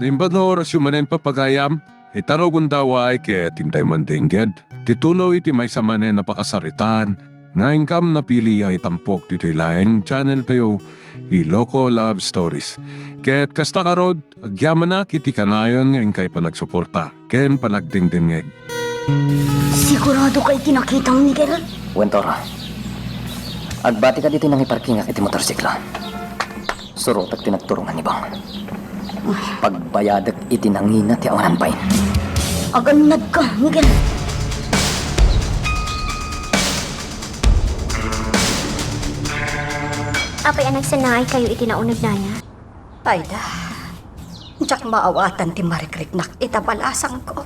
Limbador syumanen papagayam, itaro gundaway kaya tintay mandingged. Titulo iti may samanen napakasaritan, nga ingkam napili ay tampok dito laing channel kayo, Iloko Love Stories. Kaya't kasta karod, agyaman na kiti kanayon nga kay panagsuporta, ken panagdingdingeg. Sigurado kay kinakitang Miguel? Wentora, agbati ka dito nang iparking iti motorsiklo. Surot at tinagturungan ni Bang. Pagbayadak iti nangina ti awanan pain. Aganad ka, Miguel. Apay anak sanay kayo itinaunag na niya. Ayda, diyak maawatan ti marikriknak itabalasang ko.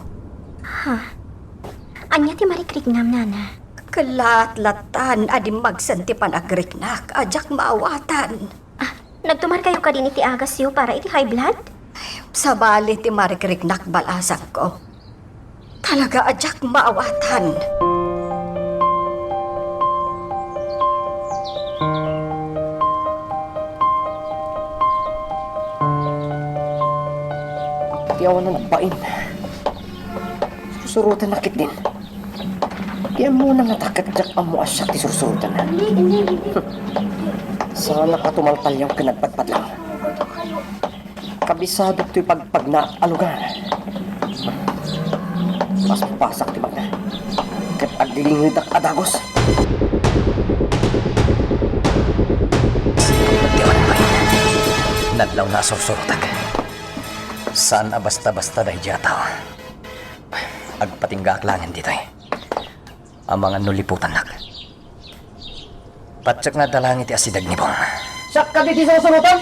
Anya ti marikriknam nana. Kalat-latan adim magsanti panagriknak, ajak maawatan. Nagtumar kayo ka din iti agas yo para iti high blood? Sa bali ti marikriknak balasang ko. Talaga ajak maawatan. Tiyawan na nagpain. Susurutan na kit din. Kaya muna natakadyak ang muasyak ti susurutan na. Sana katumalpal yung kinagpatpat lang. Kabisado to'y pagpag na alugan. Mas pasak ti magna. Kat agdilingid ak adagos. Tiyawan na pain. Nadlaw na susurutan. Saan basta-basta dahi jataw? Agpatinggak langin dito eh. Ang mga nuliputan nak. Patsak na dalangin ti asidag ni Bong. Sak ka dito sa surutan?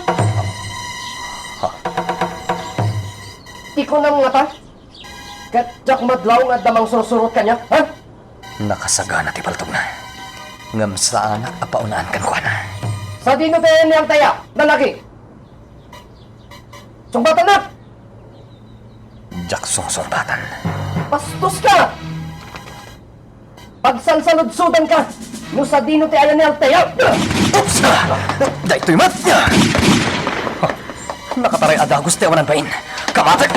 Ha? Di ko na mga ta? Katjak madlaw nga damang susurot ka niya, ha? Nakasagana ti paltog na. Ngam saan apaunaan kan kuha na. Sa dino tayo niyang taya, lalaki. Sungbatan na! Jak sungsumbatan. Bastos ka! Pagsansaludsudan ka, no sa dino tayo niyang taya. Oops! Dahil to'y mat niya! Nakataray adagos ti awanan pain. Kamatak!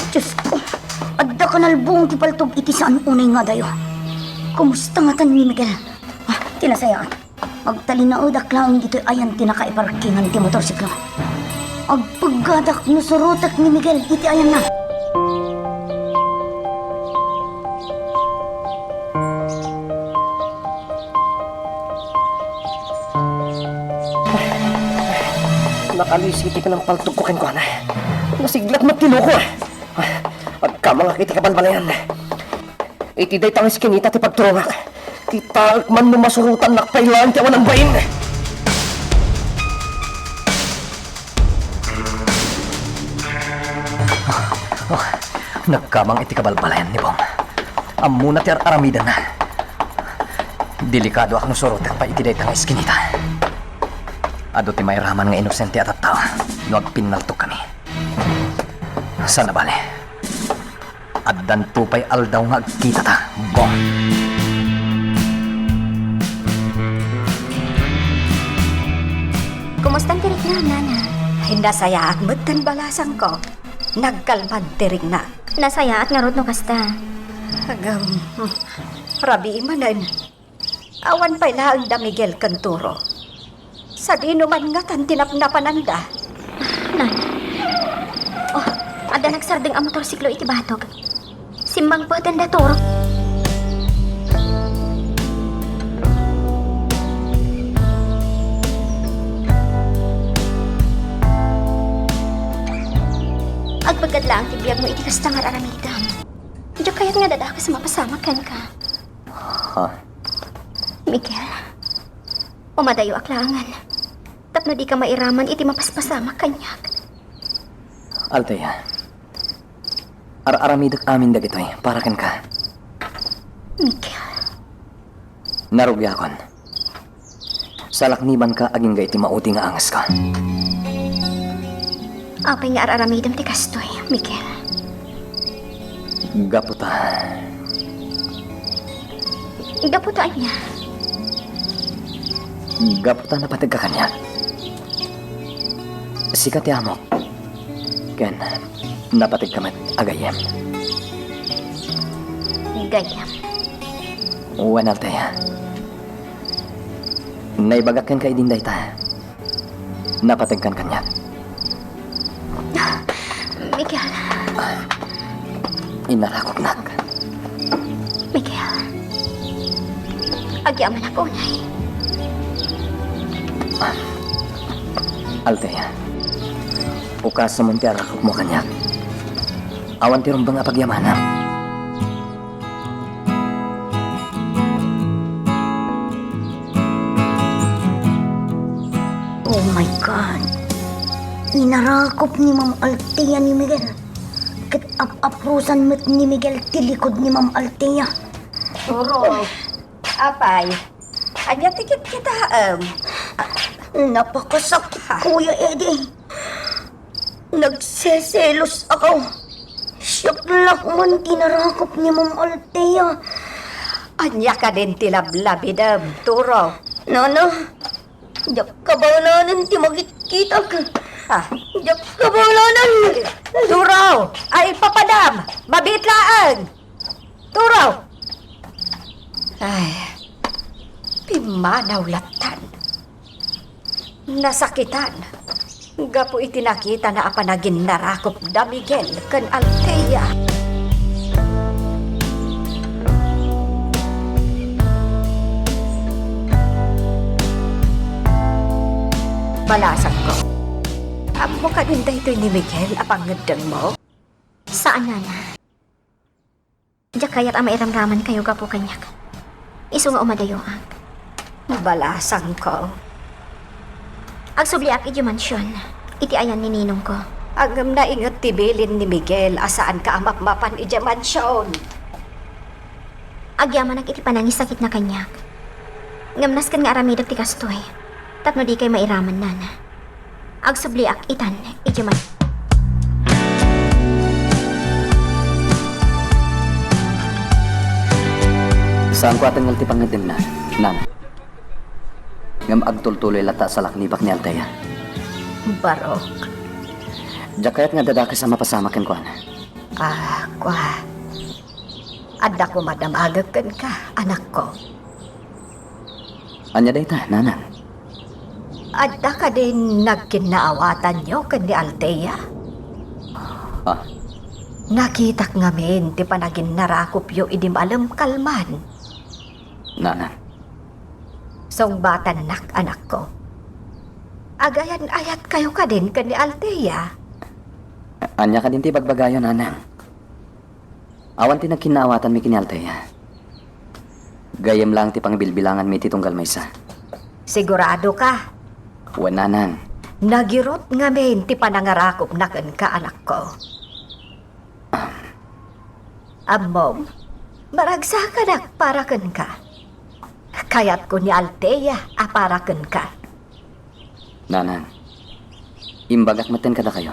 Diyos ko, adda ka nalbuong ti paltog iti saan unay nga dayo. Kumusta nga tan ni Miguel? Tinasayaan. Agtalinaod aklaon dito'y ayan tinakaiparkingan ti motorsiklo. Agpagadak no surutak ni Miguel iti ayan na. Nakalisiti ka ng paltog ko ken kuha na. Nasiglat magtinuko eh. Agkamang akiti ka balbalayan. Iti day tangis kinita ti pagturungak. Kita man numasurutan nakpailan ti awan ang bain. Nagkamang iti kabalbalayan ni Bong. Amuna ti aramidan na. Delikado ako nusurutak pa iti day tangis kinita. Ado ti may raman nga inosente at tao. No agpinaltok kami. Sana bale. Addan tupay aldaw nga agkita ta. Bong. Kumusta ang tirik na, nana? Hinasayaan mo't tan balasang ko. Nagkalman tirig na. Nasaya at ngarot no kasta. Hanggang rabi imanan. Awan pa ilaang da Miguel Canturo. Sa dino man nga tan tinapnapananda. Nana. Oh, ada nagsarding ang motorsiklo iti batog. Simbang po tanda toro. Agpagad lang tibiyag mo iti kastangar aramidam. Diyo kaya't nga dada ka sa mapasama kan ka. Ha? Miguel, umadayo aklangan. Tapno di ka mairaman iti mapaspasama kanyak. Altaya. Aramidak amin dagitoy. Para ken ka. Miguel, Narugyakon. Salakniban ka aging ga iti mauti nga angas ka. apay nga araramidam ti kastoy, Miguel. Gaputa. Gaputaan niya. Gaputan na patag ka kanya. Sikat ti amo. Ken, napatig ka mat agayem. Gayam. Uwan Altea. Naibagakan ka idin dayta. Napatig kan kanya. Miguel. Inarakok nak. Miguel. Agyaman ako, Nay. Altea. Ukas sa munti arakok mo kanya. Awan ti rumbang apagyamanam. Oh my God. Inarakop ni Ma'am Altea ni Miguel. Kat aprusan met ni Miguel tilikod ni Ma'am Altea. Turo. Apay. Anya tikit kita Napakasakit, Kuya Eddie. Nagseselos ako. Siyak lang man tinarakop ni Ma'am Altea. Anya ka din tilablabidam. Turo. Nana, yak kabalanan ti magkita ka. Yak kabalanan. Turo. Ay papadam. Mabitlaan. Turo. Ay. Pimanaw latan. Nasakitan. Gapo itinakita na apanagin narakop da Miguel kan Altea. Balasan ko. Amo ka din dahito ni Miguel apangedeng mo? Saan, Nana? Diyak kaya't ang mairamraman kayo gapo kanyak. Isu nga umadayo ang. Balasan ko. Agsubli ak iti mansyon. Iti ayan ni ninong ko. Agam na ingat tibilin ni Miguel asaan ka amap-mapan ija mansyon. Agyaman ak iti panangis sakit na kanyak. Ngamnas kan nga aramidag ti kastoy. Tapno di kay mairaman, Nana. Agsubli ak itan iti mansyon. Saan ko atangal ti pangadim na, Nana? Ngam agtultuloy lata sa laknibak ni Altea. Barok. Diyak kaya't nga dadaki sa mapasamakin ko, Ana. Kwa. Adda ko madamagakan ka, anak ko. Anya dayta, Nana? Adda ka din nagkinaawatan nyo kan ni Altea. Ah, Nakitak ngamin ti panagin narakop yo idim alam kalman. Nana. Song batan nak anak ko. Agayan ayat kayo ka din kan ni Altea. Anya ka din ti bagbagayon, Nana. Awan ti nagkinaawatan mi kini Altea. Gayem lang ti pangbilbilangan mi ti tunggal maysa. Sigurado ka. Wan, Nanang. Nagirot ngamin ti panangarakop nakan ka anak ko. Amom, maragsakan para ken ka. Kayat ko ni Altea aparaken ka. Nanang. Imbagak maten kada kayo.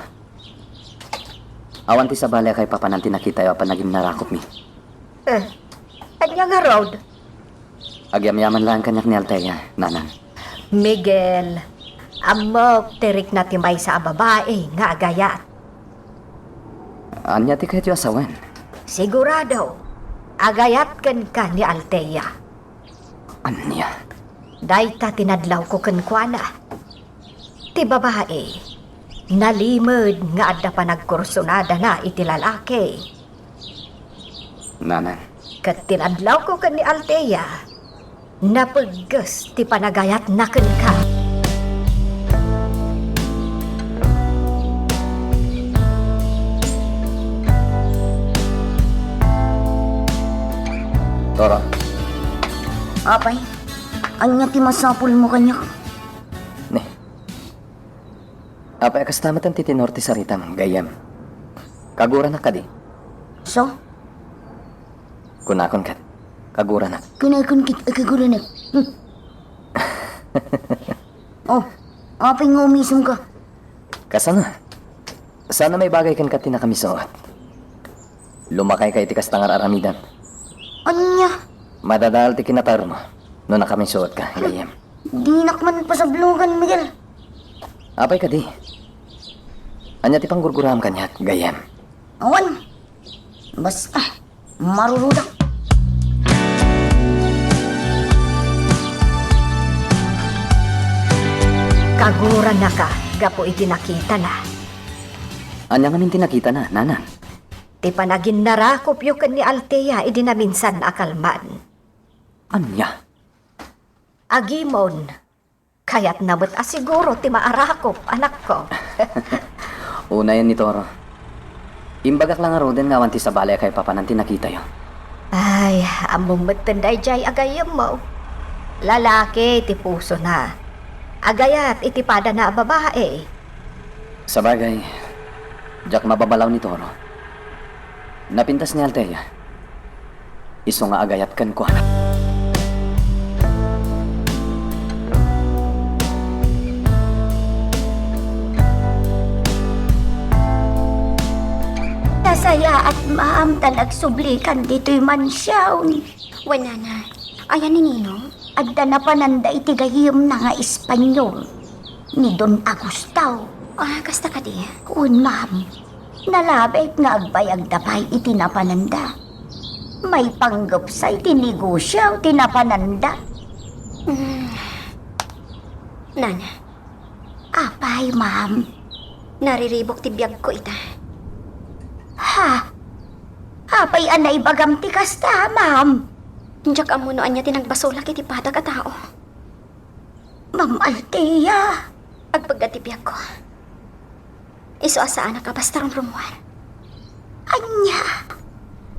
Awan ti sa balay kay papananti nakita yo apan naging narakop mi. Anya nga road? Agyam-yaman lang kanyak ni Altea, Nanang. Miguel, amok terik na timay sa babae nga agayat. Anya ti kahit yo asawan. Sigurado, agayat ken ka ni Altea. Anya? Dayta tinadlaw ko ken kuana. Ti babae, nalimod nga adda pa nagkursunada na iti lalaki. Nanang. Kat tinadlaw ko ken ni Altea, napaggas ti panagayat na ken ka. Toro. Apay, anya ti masapul mo kanya. Ne. Apay kastamatan ti tinor ti saritam, gayam. Kagura na kadi. So, Kunakon kat. Kagura na. kinakon kit agagulanak. Oh, apay nga umisong ka. Kasana. Sana may bagay kan kat tinakamisot. Lumakay kay ti kastangar aramidan. Anya? Madadal ti kinatar mo. No nakamisuot ka, gayam. Dinak man pa sa blugan, Miguel. Apay ka di. Anya ti panggurguram kanya, gayem. Awan. Basta, marurudak. Kaguran na ka, gapo iti nakita na. Anya nga minti nakita na, nana. Ti panagin narakop yu ken ni Altea idi na minsan akalman. Anya? Agimon, kaya't nabot asiguro ti maarakop, anak ko. Una yan ni Toro. Imbagak lang aro din nga wanti sa balay kay papananti nakita yo. Ay, among magtanday jay agayam mo. Lalaki, ti puso na. Agayat, itipada na babae. Sa bagay, Jack mababalaw ni Toro. Napintas ni Altea. Iso nga agayat kan ko. Nasaya at maam talagsublikan dito'y mansyawn. Wala na. Ayan ni Ninong. Adda na pananda iti gayem na nga Espanyol. Ni Don Agustao. Ah, kasta ka di. Un, ma'am. Nalabit nga agbayag dapay iti napananda. May panggap sa iti negosyo tinapananda. Nana, Apay, ma'am. nariribok ti biyag ko ita. Ha? Apay anay bagam ti kasta, ma'am. Diyak amunoan niya tinagbasolak iti padag a tao. Ma'am Altea. Agpagati biyag ko. Iso asaan ka basta rumrumuan. Anya.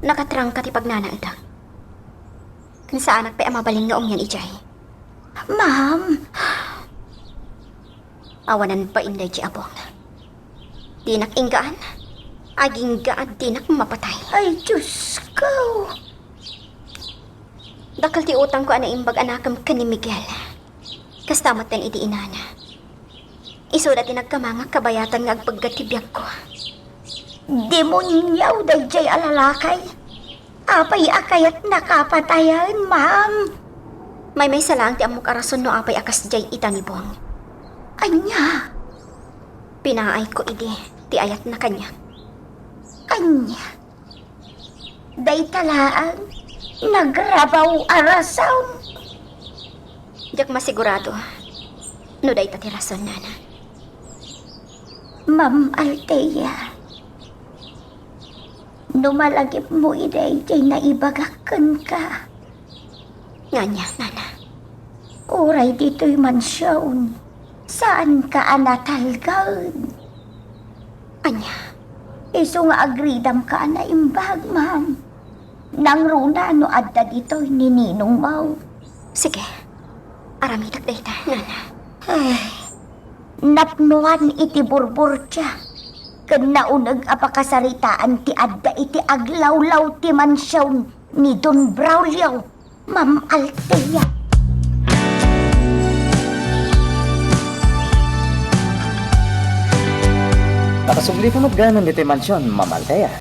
Nakatrang ka ti pagnanaidag. Kung saan pa amabaling nga yan ijay. Ma'am. Awanan pa inday di abong. Dinak inggaan. Aging gaan dinak mapatay. Ay, Diyos ko. Dakal ti utang ko ana imbag anakam ka ni Miguel. Kastamat ten iti inana. Isuda ti nagkamanga kabayatan nga agpaggatibiyag ko. Demonyaw day jay alalakay. Apay akayat nakapatayan, ma'am. May salang ti amok arason no apay akas jay itanibong. Anya. Pinaay ko idi ti ayat na kanya. Anya. Day talaan. Nagrabaw arasaw. Diyak masigurado. No day tatirason nana. Ma'am Altea. Numalagip mo iday jay naibagakan ka. Nganya, nana. Uray dito'y mansyon. Saan ka anatalgan? Anya. Iso nga agridam ka na imbag, ma'am. Nang runa no adda dito'y ni Ninong Mau. Sige. Aramidak day ta, nana. Ay, napnuhan iti burbur siya. Ken naunag apakasaritaan ti adda iti aglawlaw ti mansyon ni Don Braulio, Ma'am Altea. Nakasubli ka matganon dito yung mansyon, Ma'am Altea.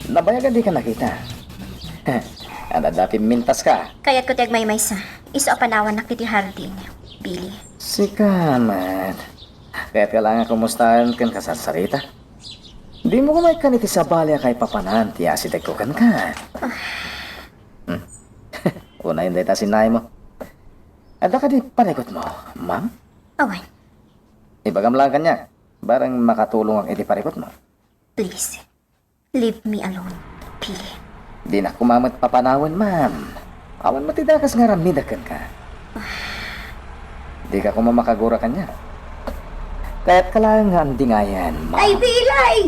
Nabayagan di ka nakita. Ano dati mintas ka? Kaya't ko tiyag may sa. Iso apanawan na kiti hardin. Billy. Sikamat. Kaya't kailangan kumustahan kan kasarsarita. Di mo kumay kaniti sa balya kay papanan, tiya si ko kan ka. Una yun dahil sinay mo. Ada ka di panikot mo, ma'am? Awan, Ibagam lang kanya. Barang makatulong ang iti parikot mo. please. Leave me alone, Billy. Di na kumamat papanawan, ma'am. Awan matidakas nga ramidakan ka. Di ka kumamakagura kanya. Kaya't kailangan nga ang dingayan, ma'am. Ay, bilay!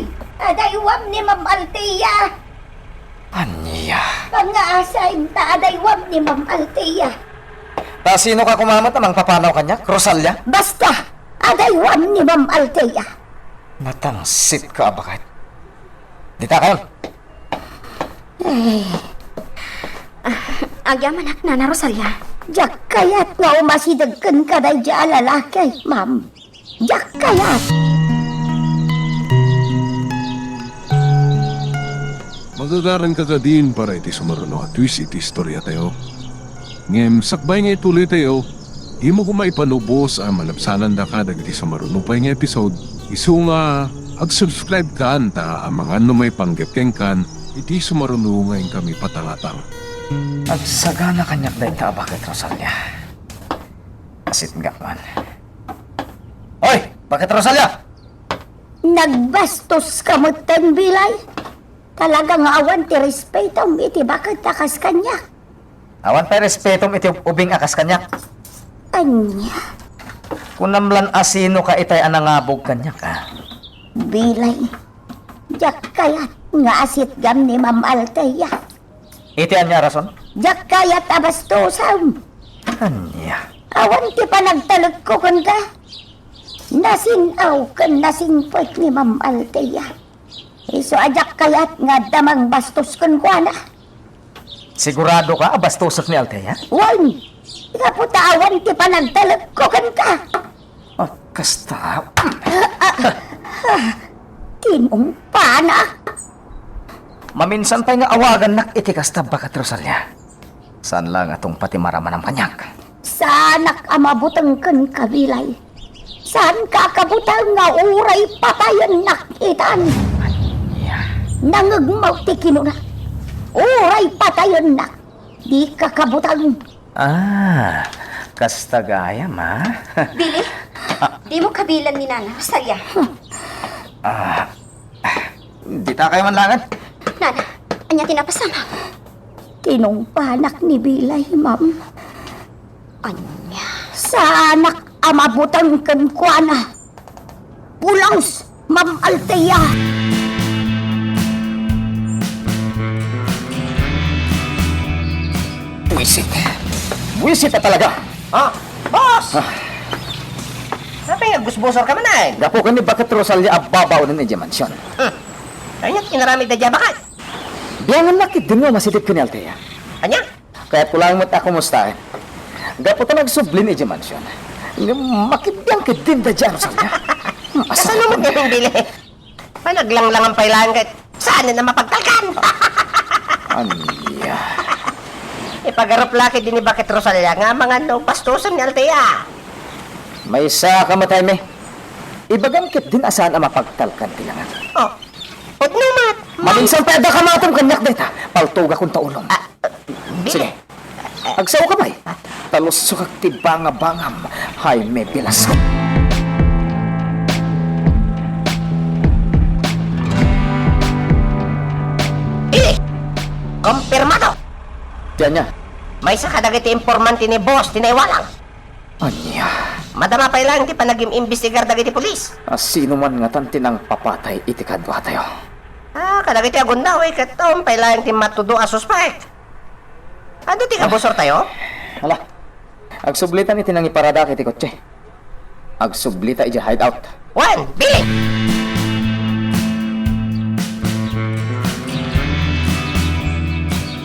Adaywam ni Ma'am Altea! Anya. Pangaasay ta adaywam ni Ma'am Altea. Ta sino ka kumamat amang papanaw kanya? Rosalia? Basta, adaywam ni Ma'am Altea. Natangsit ka, bakit? Dita kayo. Agyaman ak, Nana Rosalia. Jak kayat nga umasidagkan ka day dya lalaki, ma'am. Jak kayat. Magagaran ka din para iti sumaruno at twist iti istorya tayo. Ngem sakbay nga ituloy tayo, imo ko maipanubos ang malabsanan da ka dagiti sa marunupay nga episode. Isu nga ag-subscribe ka ta ang mga may panggapkeng kan iti sumarunungay kami patalatang. Agsagana kanyak day ta Bakit Rosalia. Asit nga man. Hoy! Bakit Rosalia? Nagbastos ka mo tan bilay. Talagang awan ti respeto iti bakit takas kanya. Awan pa respetom iti ubing akas kanyak. Anya, Kunamlan asino ka itay anangabog kanyak ka. bilay. Jak kayat nga asit gam ni Ma'am Alteya. Iti anya rason? Jak kayat abastosam. Anya. Awan ti panagtalag ko kan ka. Nasinaw kan nasingpot ni Ma'am Alteya. Iso ajak kayat nga damang bastos kan ko na. Sigurado ka abastosok ni Althea? Wan, kaputawan ti panagtalag ko kan ka. Oh, kasta. Tinong pana. Maminsan pa nga awagan nak iti kasta Bakit Rosalia. Saan lang atong pati maraman ang kanyak? Sanak amabutang kan kabilay. Saan kakabutang nga uray patayan nakitan. Nangagmaw ti kinuna. Uray patayan nak. Di kakabutang. Ah, kasta gaya ma. Billy, di mo kabilan ni Nana Rosalia. Di ta kayo manlangan. Nana, anya tinapasama. Tinong panak ni Bilay, ma'am. Anya. Sanak amabutang kan kuana. Pulaus, Ma'am Althea. Buisit. Buisit na talaga. Ah, boss! Sabi nga, gusbosor ka man ay. Gapo ka ni Bakit Rosalia ababaw na ni Dimension. Kanya, kinaramid na dyan bakit? Biyangan nakit din nga masidip ka ni Althea. Kanya? Kaya pulang mo ta kumusta eh. Gapo ta nagsublin ni Dimension. Makibiyang ka din da dyan, Rosalia. Kasanumot niya yung bili. Panaglang-lang ang pailangan kahit saan na mapagtalkan. Anya. Ipagarap laki din ni Bakit Rosalia nga mga no pastusan ni Althea. May isa ka matay me. Ibagam kit din asaan ang mapagtalkan tilangan. Oh, put numat. Maminsan pa ka matong kanyak deta. Paltuga kong taulong. Sige. Agsaw ka bay. Talos sukak ti banga-bangam. Hay may bilas. Kompirmado. Diyan niya. May isa kadagiti informanti ni boss, tinaiwalang. Anya. Madama pa ilang ti panagim-imbestigar dagiti pulis. Sino man nga tan tinang papatay iti kadwa tayo. Kadagiti agundaw eh, katom pa ilang ti matudo a suspect. Ano ti kabusor tayo? Hala. Agsublitan iti nang iparada kiti kotse. Agsublita iti hideout. One, Billy!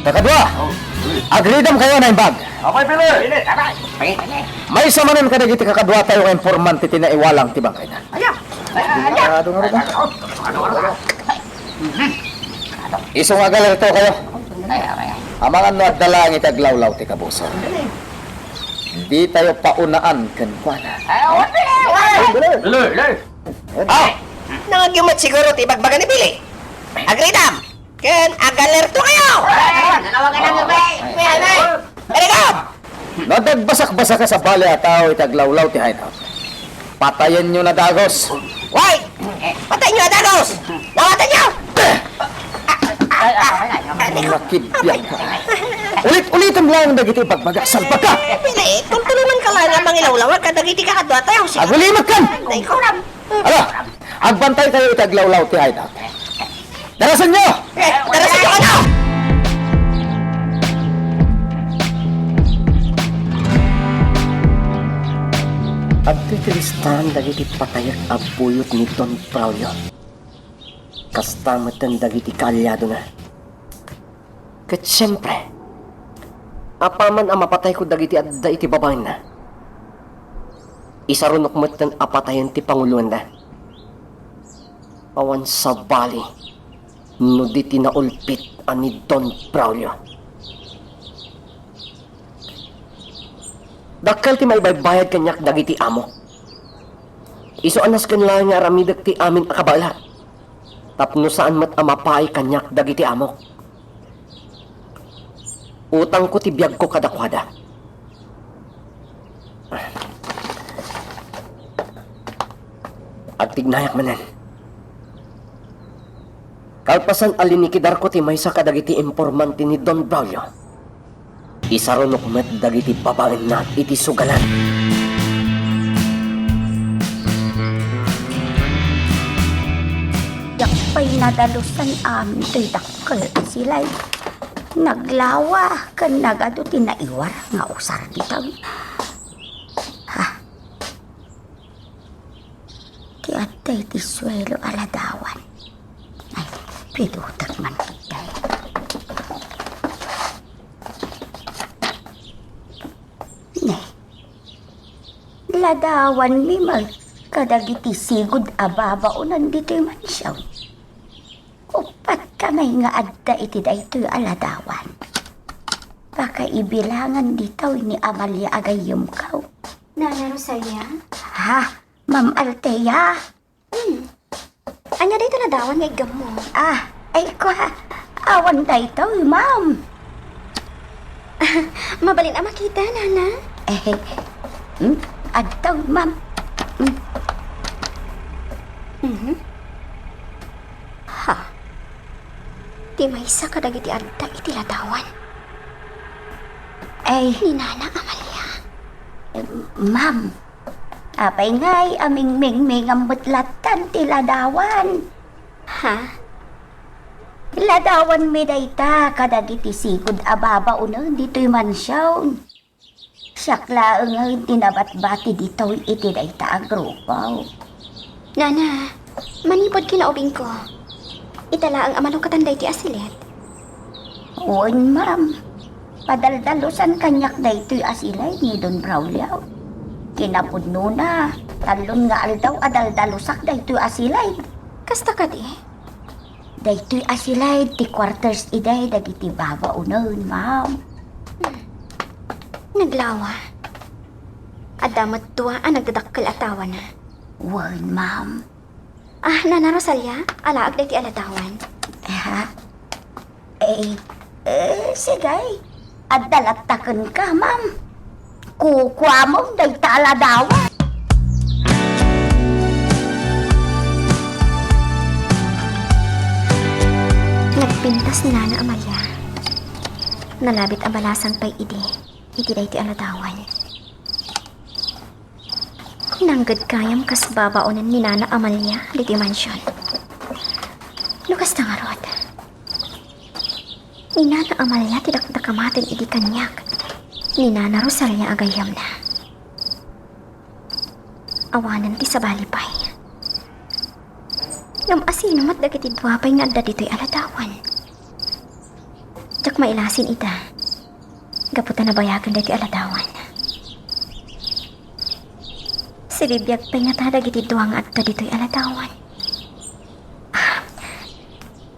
Kakadwa. Agridam kayo na yung bag. Okay, Billy! Billy, May samanan ka na iti kakadwa tayo ang informante tinaiwalang tibang kayo na. Ayaw! Sarado nga rin ba? Isong agalerto kayo. Amangan no at dalang itaglawlaw ti kabusor. Di tayo paunaan kankwana. Oh! Nangagyumat siguro ti bagbaga ni Billy. Agridam! Ken agalerto kayo! Nanawagan na nga Erigo! Nadagbasak-basak ka sa bali at tao itaglawlaw ti hideout. Patayan nyo na dagos. Why? Patay nyo, Adagos! Nawatan nyo! Nakibiyang ka. Ulit-ulitan lang ang dagiti pagbaga. Salpa ka! Billy, tultulunan ka lang ang mangilawlawan ka dagiti ka kadwa tayo. Agulimag kan! Ay, kuram! Ala! Agbantay kayo itaglawlaw ti hideout. Darasan nyo! Darasan nyo ano? At titilistan dagiti patayat abuyot ni Don Braulio. Kastamatan dagiti kalyado na. Kat siyempre, apaman ang mapatay ko dagiti at da iti babaeng na. Isarunok mo't ng apatayan ti Panguluan na. Awan sa bali, no di tinaulpit ani Don Braulio. Dakkel ti may baybayad kanyak dagiti amo. Iso anas kanila nga ramidag ti amin akabala. Tapno saan mat amapay kanyak dagiti amo. Utang ko ti biyag ko kadakwada. At tignayak manan. Kalpasan alinikidar ko ti maysa kadagiti informanti ni Don Braulio. Isaronok met dagiti babaen na iti sugalan. Yak pa'y nadalusan amin to'y dakkel sila'y naglawa kan nagado tinaiwar nga usar bitaw. Ha? Ti atay ti swelo aladawan. Ay, pidutak man kitay. Ne, ladawan mi mag kadagiti sigud ababa o nandito man siya. Upat kamay nga adda iti daytoy aladawan. Baka ibilangan ditaw ni Amalia agayom kaw. Nana Rosalia? Ha? Ma'am Altea? Anya day taladawan nga igam mo. Ah, ay ko ha. Awan daytaw, ma'am. Mabalin ang makita, Nana. Adtaw, ma'am. Ha? Di may isa kadagiti adda iti ladawan. Ay, Ni Nana Amalia. ma'am. Apay ngay aming mingming ang butlatan ti ladawan. Ha? Ladawan mi dayta kadagiti sigud ababa uno dito'y mansyon. Sakla ang tinabat-bati dito iti dayta ang grupo. Nana, manipod kinaubing ko. Itala ang amalong katanday ti asilet. Uwan, ma'am. Padaldalusan kanyak dayto'y asilay ni Don Braulio. Kinapudno na. Talon nga aldaw adaldalusak dayto'y asilay. Kasta ka di? Dayto'y asilay ti quarters iday dagiti baba unon, ma'am. Naglawa. Adamat tuwa ang nagdadakkel atawa na. Uwan, ma'am. Ah, Nana Rosalia, alaag day ti alatawan. Ha? Sigay. Adalatakan ka, ma'am. Kukwa mo dayta aladawa. Nagpintas ni Nana Amalia. Nalabit ang balasan pa'y idi. Iti day ti alatawan. Nanggad kayam kas babaonan ni Nana Amalia di ti mansyon. Lukas na nga rod. Ni Nana Amalia tidakdakamatin idi kanyak. Ni Nana Rosalia agayam na. Awanan ti sa balipay. Ngam asino mat dagiti duwapay nga adda dito'y alatawan. Jak mailasin ita. Gaputa na bayagan dati alatawan. Si bibiyag pa'y nga tadag iti duwang adda dito'y alatawan. Ah,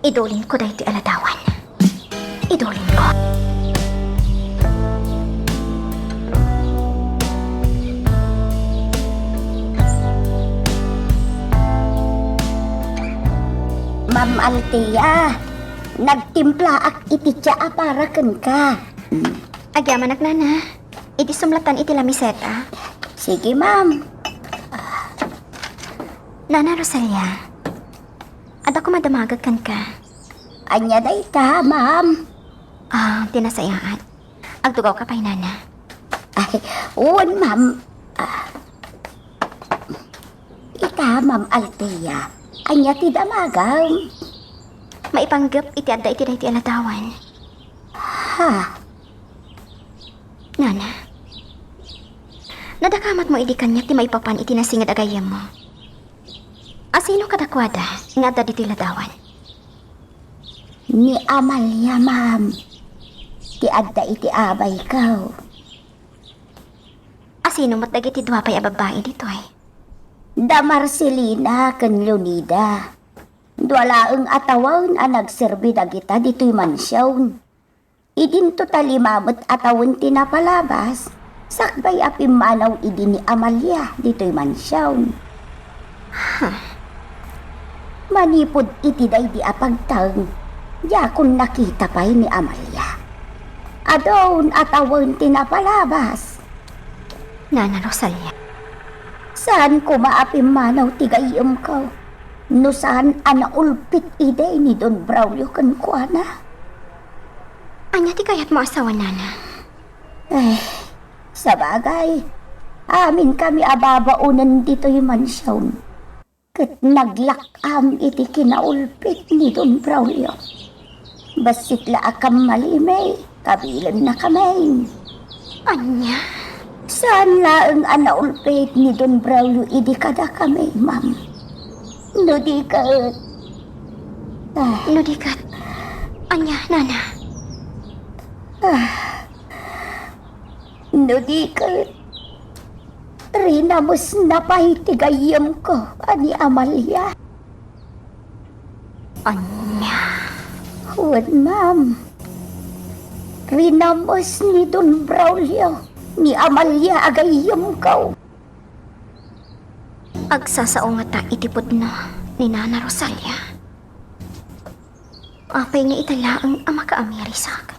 idolin ko dahil iti alatawan. Idolin ko. Ma'am Altea, nagtimpla ak iti tsaa para ken ka. Agyaman ak Nana. Iti sumlatan iti lamiseta. Sige, ma'am. Nana Rosalia. Ada ko madamagag kan ka. Anya dayta, ma'am. Ah, tinasayaan. Agtugaw ka pa'y Nana. Ay, uwan, ma'am. Ita, ma'am Altea. Anya ti damagaw. Maipanggap iti adda iti dahi ti alatawan. Ha? Nana. Nadakamat mo idi kanyak ti maipapan iti nasingad agayam mo. Asino kadakwada nga adda diti ladawan? Ni Amalia, ma'am. Ti adda iti abay kaw. Asino mat dagiti duwapay a babae dito ay? Da Marcelina ken Leonida. Dualaeng atawon a nagserbi dagita dito'y mansyon. Idin to talimamot atawon tinapalabas. Sakbay apim manaw idi ni Amalia dito'y mansyawn. Manipod iti day di apagtang, di akong nakita pa'y ni Amalia. Adon atawon tinapalabas. Nana Rosalia, Saan ko maapim manaw tigayom ko? No saan anaulpit iday ni Don Braulio kan kuana? anya ti kayat mo asawa nana? Sa bagay, amin kami ababaunan dito'y mansyawn. Kat naglakam iti kinaulpit ni Don Braulio. Basit laakam malimay, kabilan na kami. Anya? Saan laang anaulpit ni Don Braulio idi kada kami, ma'am? No di ka... Ludikat. Anya, nana? No di ka... Rinamos na pahitigayam ko, ani Amalia. Anya? Huwag, ma'am. Rinamos ni Don Braulio, ni Amalia agayam ko. Agsasao nga ta itipod no ni Nana Rosalia. Apay nga italaang ama ka amerisak.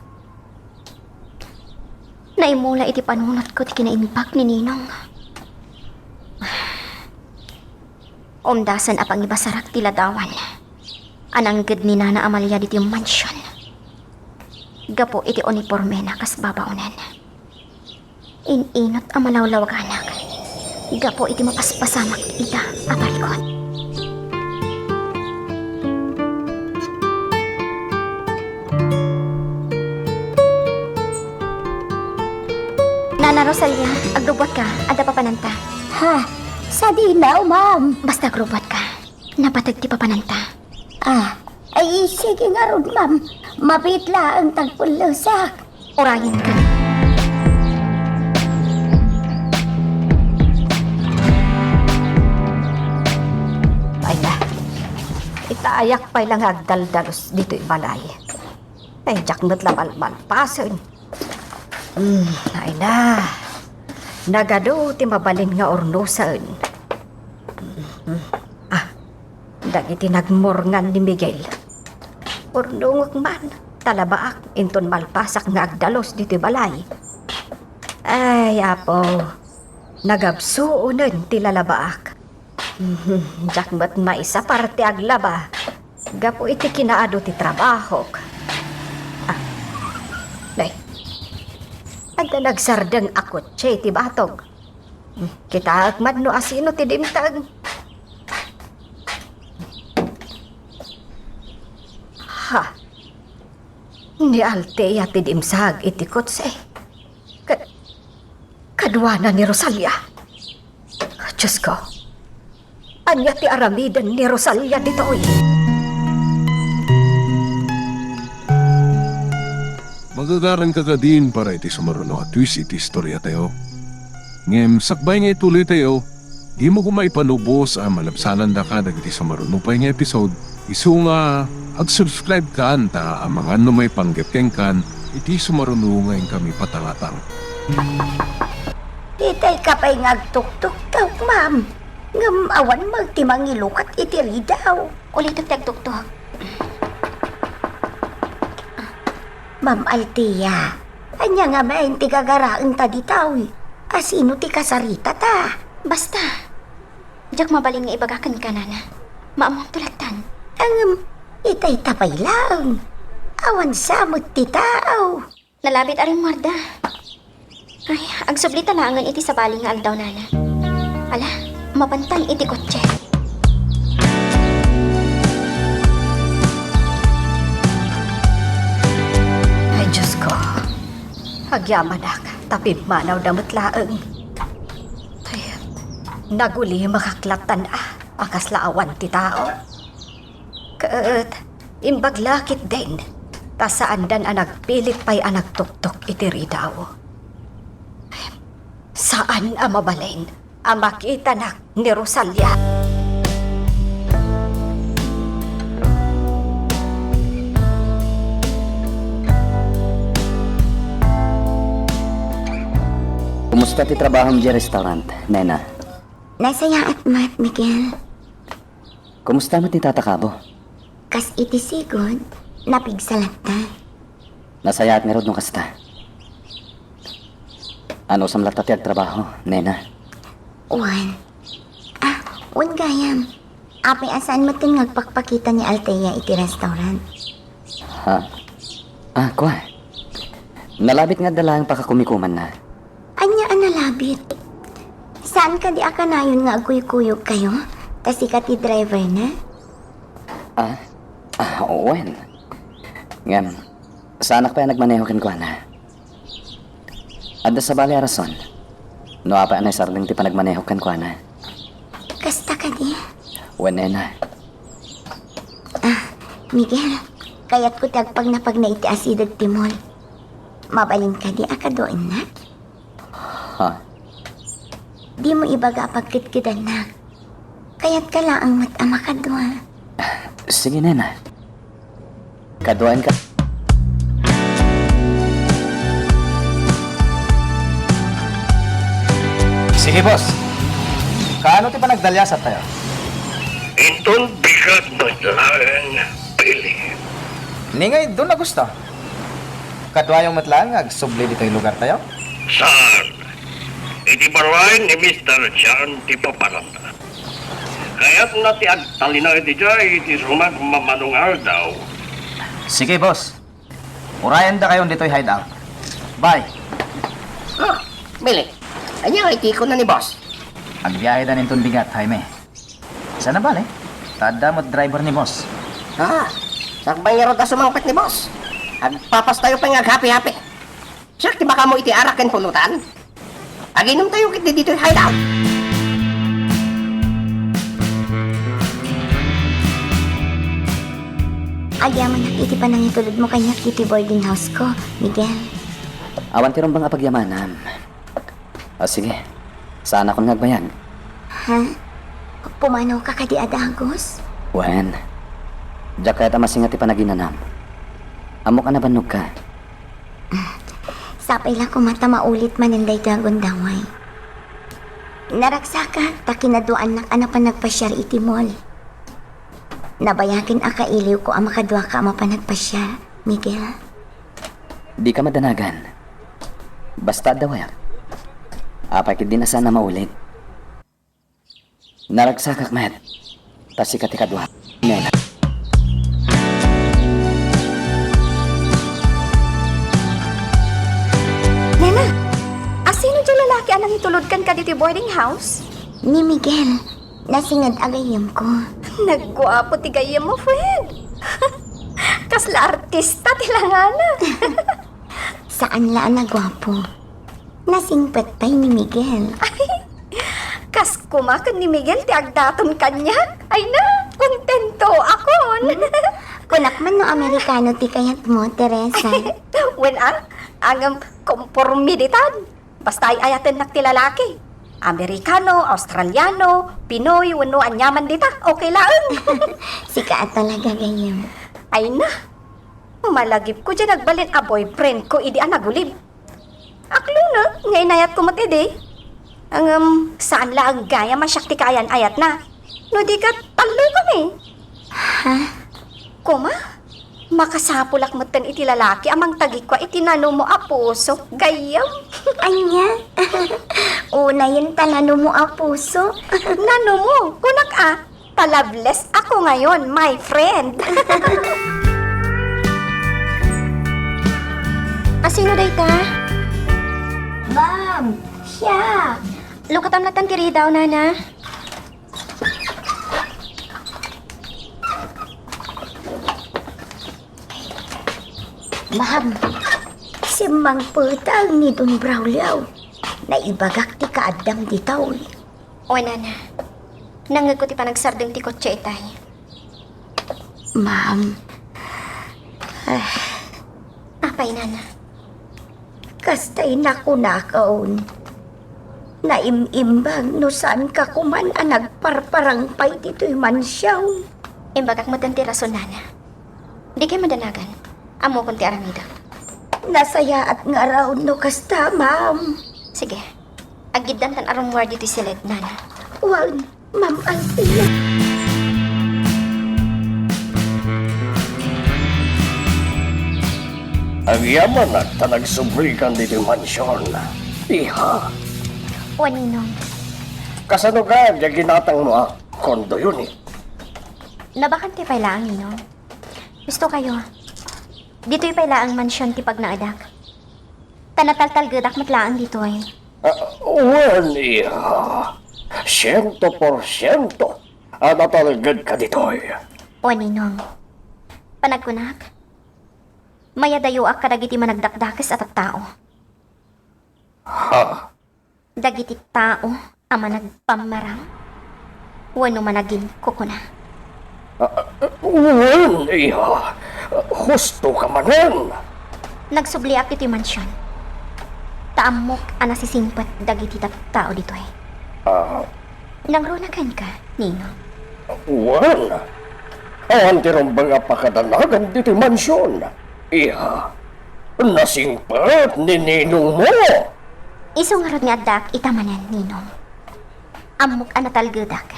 Naimula iti panunot ko ti kinaimbag ni Ninong. Umdasan apang ibasarak ti ladawan. Anangged ni Nana Amalia diti mansyon. Gapo iti uniforme na kas babaunan. Ininot ang malawlawaganak. Gapo iti mapaspasamak ita aparikot. Nana Rosalia, agrobot ka, ada papananta. Ha? Sa dinaw, ma'am. Basta agrobot ka, napatag ti papananta. Ay sige nga ron, ma'am. Mabitla ang tagpulusak. Orayin ka. Ay na. Itaayak pa'y lang agdaldalos dito'y balay. Ay, jak mo't lamal-malpason. Ay na. Nagado ti mabalin nga ornosan. Dagiti nagmorngan ni Miguel. Ornungok man, talabaak, inton malpasak nga agdalos dito'y balay. Ay, apo. Nagabsuunan ti lalabaak. Jak mo't maisa parte aglaba. Gapo iti kinaado ti trabahok. Nay. Agda nagsardang akot siya ti batog. Kita agmad no asino ti dimtag. Ha. Ni Altea ti dimsag iti kotse. Kadwana ni Rosalia. Diyos ko. Anya ti aramidan ni Rosalia dito'y. Magagaran ka din para iti sumaruno at twist iti istorya tayo. Ngem, sakbay nga ituloy tayo, di mo kumay panubos ang malabsanan da ka iti sumaruno pa nga episode. Isu nga, ag-subscribe ka anta ang mga may panggapkeng kan, iti sumaruno ngayon kami patangatang. Itay ka pa'y ngagtuktuk daw, ma'am. Ngam awan magtimang ilukat itiri daw. Ulit tagtuktok. Ma'am Altea, anya nga maing tigagaraang ta ditaw. Asino ti kasarita ta? Basta. Jak mabalin nga ibagakan ka, nana. Maamang tulatan. Itay tapay lang. Awan samot ti tao. Nalabit aring marda. Ay, agsubli talangan iti sa baling nga aldaw, nana. Ala, mapantay iti kotse. Ay, Diyos ko. Agyamanak, tapim manaw damot laeng. Ay, naguli makaklatan akas laawan ti tao. Kaat, imbaglakit din. Tasaan dan anagpilit pa'y anagtuktok iti ridaw. Saan ang mabalin ang makita na ni Rosalia? Kumusta ti trabaho di restaurant, Nena? Nasaya at mat, Miguel. Kumusta mo ti tatakabo? Kas iti sigod, napigsalat ta. Nasaya at ngerod no kasta. Ano samlat ti trabaho, Nena? Wan. Wan gayam. Api asan mo tin ngagpakpakita ni Althea iti restaurant. Ha? Kwa. Nalabit nga dalang pakakumikuman na. Anya analabit. Saan ka di akanayon nga aguyog kayo? Tas ika ti driver na? Wen. Ngam, saan pa nagmaneho kin kwa na? Adda sa bali arason. No apa anay sarling ti panagmaneho kin kwa na. Kasta ka di? Wen, Nena. Miguel, kayat ko tagpag na iti asidad timol. Mabalin ka di akadoin na? Ha? Di mo ibaga pagkitkidan na. Kaya't ka laang matama kadwa. Sige, Nena. Kaduan ka. Sige, boss. Kaano ti panagdalyasat tayo? Itong bigat na daan, pili. Ningay, doon na gusto. Katwayong matlang, agsubli dito yung lugar tayo? Saan? Iti baruan ni Mr. Chan ti paparanda. Kaya't na ti agtalina iti jay, iti sumag mamanungal daw. Sige, boss. Urayan da kayo dito yung hideout. Bye. Bili. Anya, iti ko na ni boss. Agbiyahe da nintong bigat, Jaime. Sana bale? Tada mo't driver ni boss. Sakbay nga ro ta sumangpet ni boss. Agpapas tayo pa nga happy-happy. Siyak, di baka mo iti arak ken pulutan? Aginom tayo kiti dito yung hideout. Agyaman nakiti pa nang itulod mo kanya kiti boarding house ko, Miguel. Awan ti ron bang apagyamanam? Sige. Saan ako nagbayag? Ha? Pumanaw ka kadi adagos? Wen. Diyak kaya tamasingat ti panaginanam. Amo ka na banog ka? Sapay lang kumata maulit maninday dagon daway. Naraksa ka, takinaduan nak pa nagpasyar iti mall. Nabayakin akailiw ko ang makadwa ka ama pa nagpasyar, Miguel. Di ka madanagan. Basta daw ya. Apay din na sana maulit. Naragsakak, Matt. Tasi ka tikadwa. Nena. Nena, asino dyan lalaki anang itulodkan ka dito boarding house? Ni Miguel, nasingad agayam ko. Nagguwapo ti gayam mo, friend. Kasla artista tilangana. Saan laan na gwapo? Nasingpet pa'y ni Miguel. Kas kumakan ni Miguel ti agdaton kanya. Ay na, kontento akon. Kunak man no Amerikano ti kayat mo, Teresa. When ang kompormiditan. Basta ay ayaten nak ti lalaki. Amerikano, Australiano, Pinoy, wano anyaman dita. Okay laang. Sikaat talaga gayam. Ay na, malagip ko dyan nagbalin a boyfriend ko idi nagulib. Aklo na, ngayon ayat ko matidi. Ang saan la ang gaya masyakti kayan ayat na. No di ka talo kami. Ha? Kuma, makasapulak mo tan iti lalaki amang tagi ko itinano mo a puso. Gayam. Anya? Una yun talano mo a puso. Nano mo, kunak palabless ako ngayon, my friend. Asino day ta? Ma'am, siya. Lukatam na tiri daw, nana. Ma'am, si Mang Putang ni Don Braulio. Naibagak ti kaadam ditaw. O, nana. Nangaguti pa nagsardeng ti kotse itay. Ma'am, Apay, nana. kastay na kunakaon. Naimimbag no saan ka kuman ang nagparparang pay dito'y mansyaw. Imbagak mo ti rason, nana. Di kayo madanagan. Amo kong ti aramida. Nasaya at nga raw no kasta, ma'am. Sige, Agidan tan arumwar dito si Letnan. Wag, Ma'am Althea. Ang yaman at nagsublikan dito mansyon. Iha, O Ninong, kasano ka diya ginatang mo kondo yun eh. nabakante pa lang Ninong. Gusto kayo. Dito'y pailaang mansyon ti pagnaadak. Tanataltal gadak matlaan dito ay. Well, iha, 100% ang natalagad ka dito eh. O Ninong, panagkunak. Maya dayo ak kadagiti managdakdakes at tao. Ha? Dagiti tao ama nagpamarang. Wano managin kukuna. Well, iha, husto ka manan. Nagsubli ak iti mansyon. Taamok ang nasisimpat dagiti tao dito eh. Nangrunagan ka, Ninong. Well, awan tirong mga pakadalagan dito mansyon. Iha, nasingpat ni ninong mo. Isungarod nga adak itamanan, Ninong. Amok ang natalgadak.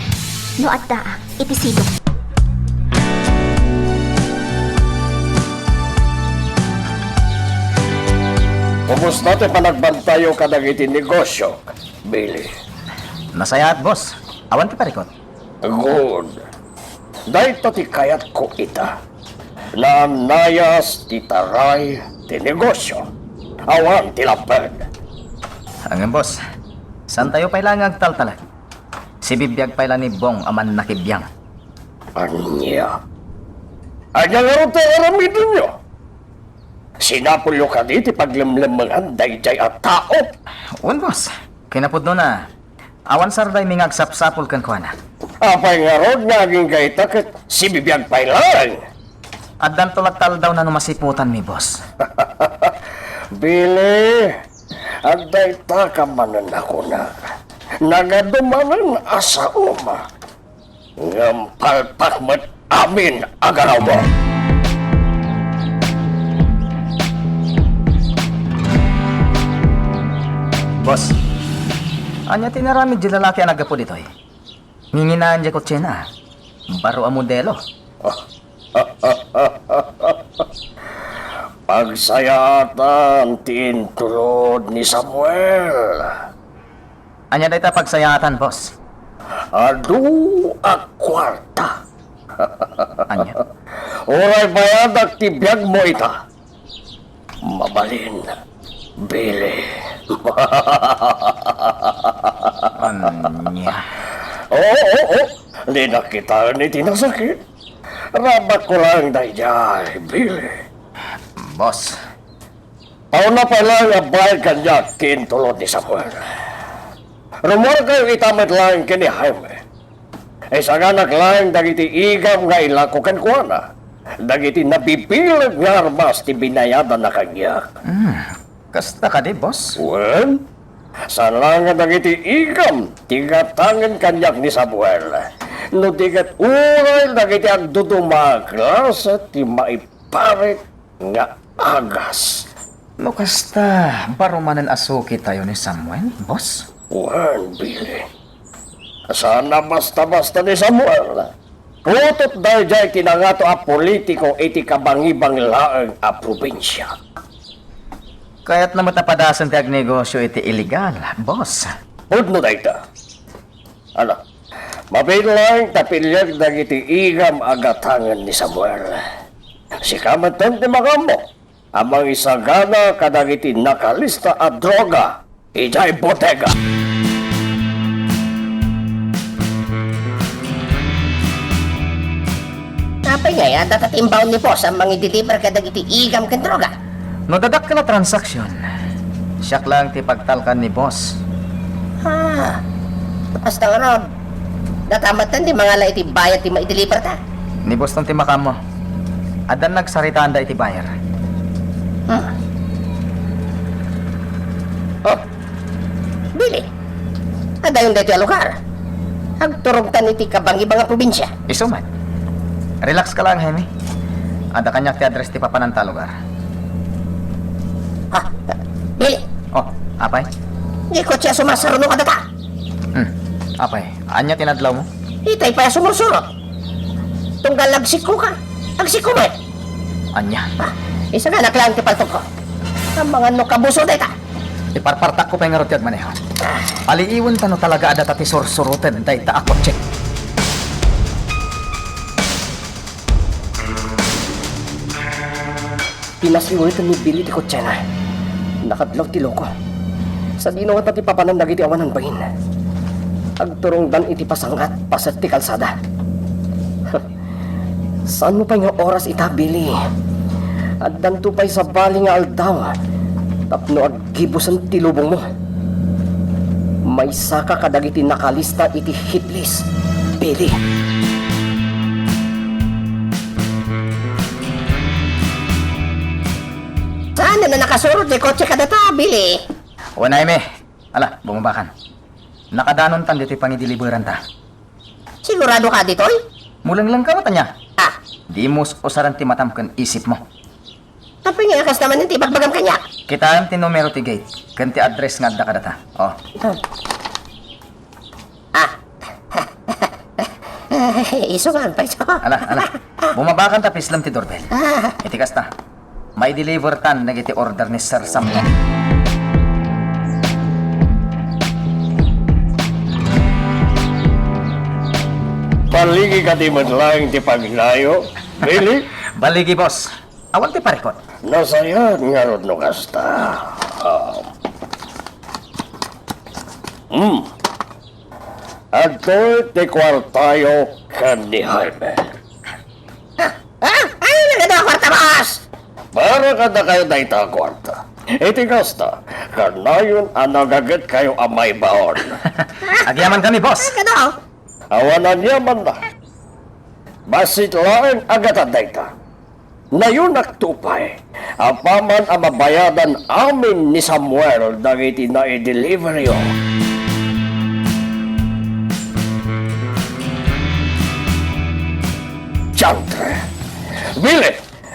No addaak iti silong. Kumusta te panagbantayo ka iti negosyo, Billy? Nasaya at boss. Awan ti parikot. Good. Dahil ti kayat ko ita. Nanayas ti taray ti negosyo. Awan ti lapad. Ang boss. San tayo pailang agtaltalag? Si bibiyag paila ni Bong aman nakibiyang. Anya? Anya nga rin tayo aramidin nyo? Sinapulyo ka diti paglimlimangan dayjay at tao. Un boss. Kinapudno na. Awan sarday ming agsapsapol kan kuana. Apay nga ron naging gaita kat si bibiyag pailan. At dan tulatal daw na numasiputan mi boss. Bili, agday ta ka manan ako na. Nagadumanan asa uma. Ngampalpak mat amin agaraw mo. Boss. Anya tinarami di lalaki ang nagapo dito eh. Nginginaan di kotsena. Baro ang modelo. Pagsayatan tintulod ni Samuel. Anya day ta pagsayatan, boss. Adu a kwarta. Anya. Oray bayad at tibiyag mo ita. Mabalin, Billy. Anya. Oo. Di na kita ni tinasakit. Rabat ko lang dayjay, Billy. Boss. Pauna pa lang ang bayad kanya tintulod ni Samuel. Rumor kayo itamit lang kini Jaime. Ay sanganak lang dagiti igam nga ilakukan ko na. Dagiti nabibilag nga armas ti binayadan na kanya. Kasta ka di, boss. Well, saan lang nga dagiti igam tigatangan kanyak ni Samuel. No tigat uray dagiti agdudumaglas at ti maiparit nga agas. No kasta, barumanan asuki tayo ni Samuel, boss. Well, Billy. Sana basta-basta ni Samuel. Kutot dahil dyan kinangato a politiko iti kabangibang laang a probinsya. Kaya't na matapadasan ti agnegosyo iti illegal, boss. Pudno na ita. Ano? Mabilang tapilyag dagiti igam agatangan ni Samuel. Si kamatan ti makamo. Amang isagana kadagiti nakalista a droga. Ijay botega. Apay nga yan, datatimbaw ni boss ang mga deliver ka dagiti igam ken droga. No dadak ka na transaksyon. Siyak lang ti pagtalkan ni boss. Basta nga ron, datamatan di mga la iti bayad ti maideliver ta. Ni boss tong timakam mo. Adan nagsaritaan da iti bayar. Oh, Billy, adayon dito ang lugar. Agturugtan iti kabangibang nga probinsya. Isumat. Relax ka lang, Hemi. Ada kanyak ti address ti papananta lugar. Billy, Oh, apay? Di ko siya sumasarunong ka data. Apay, anya tinadlaw mo? Itay pa sumusurot. Tunggal agsiko ka. Agsiko mo. Anya. Isa nga naklang tipaltok ko. Ang mga no kabuso data. Iparpartak ko pa yung rotyag maneho. Aliiwan tano talaga ada tati sursurutan day ta ako check. Pinasiulitan ni Billy di kotse na. Nakadlaw ti loko. Sa dino nga tati papanan dagiti awan ng bahin. Agturong dan iti pasangat pasat ti kalsada. Saan mo pa yung oras ita, Billy? At danto pa'y sa bali nga aldaw. Tapno aggibos ang tilubong mo. May saka kadagiti nakalista iti hit list, Billy. Saan na nakasurot ni kotse ka data, Billy? O naime. Ala, bumabakan. Nakadanon tan dito pangidiliberan ta. Sigurado ka dito, eh? Mulang lang ka matanya. Ah, Di mo usaran ti matamkan isip mo. tapi nga kas naman yung tibagbagam kanya. Kita ti numero ti gate. Kanti address nga da kadata. Oh. Isugan pa iso. Ala. Bumabakan ta pislam ti doorbell. Itikas ta. May deliver tan nagiti order ni Sir Samuel. Paligi ka di madlang ti paglayo. Billy, Baligi boss. Awan ti parikot. nasayad nga rod no kasta. Ato ti kwartayo kan ni Jaime. Ay, naganda kwarta, boss! Para kada kayo na ita kwarta. Iti kasta, kanayon ang nagagat kayo amay baon. Agyaman kami boss. Ano? Awanan niya man na. Basit lain agatan dayta. Nayon naktupay, apaman ang mabayadan amin ni Samuel dagiti na i-deliver yo. Chantre, Billy,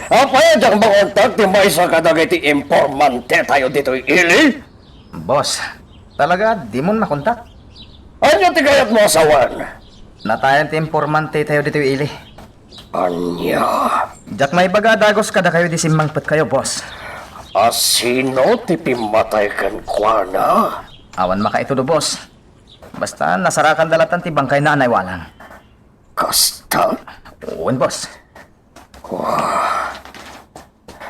apaya diyang bangontak ti may sa kadagiti informante tayo dito ili? Boss, talaga di mo makontak. Anya ti kayat mo asawan? Natayan ti informante tayo dito ili. Anya? Jak may baga dagos kada kayo di simmangpet kayo boss. Asino ti pimatay kan kuana? Awan makaitudo boss. Basta nasarakan dalatan ti bangkay na anay walang. Kasta? Uwan boss.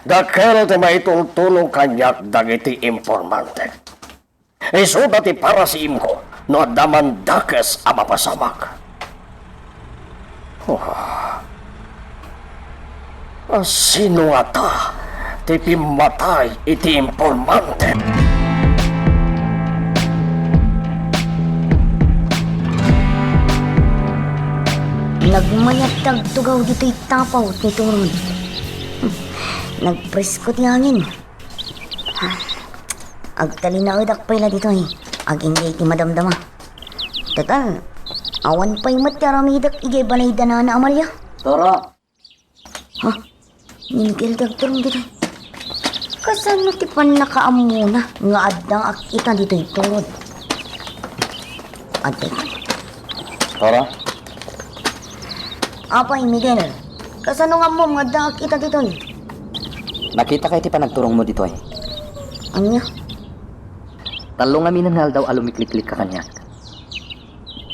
Dakel ti maitultulong kanyak dagiti informante. Iso dati para si Imko no adaman dakes a mapasamak. Asino ata ti pimatay iti informante? Nagmayat tagtugaw dito'y tapaw ni Turon. Nagpresko ti hangin. Agtalinaudak pa ila dito eh. Agingay ti madamdama. Total, awan pa'y matyaramidak igay balay danana Amalia. Toro, Ha? Ningil dagturong dito. Kasan mo ti pan nakaamuna nga adang akita dito'y tungod. Ate, Toro? apay Miguel. Kasano nga mo nga adang akita dito'y? Nakita kay ti panagturong mo dito eh. Anya? Talo nga minangal daw alumiklik-klik ka kanya.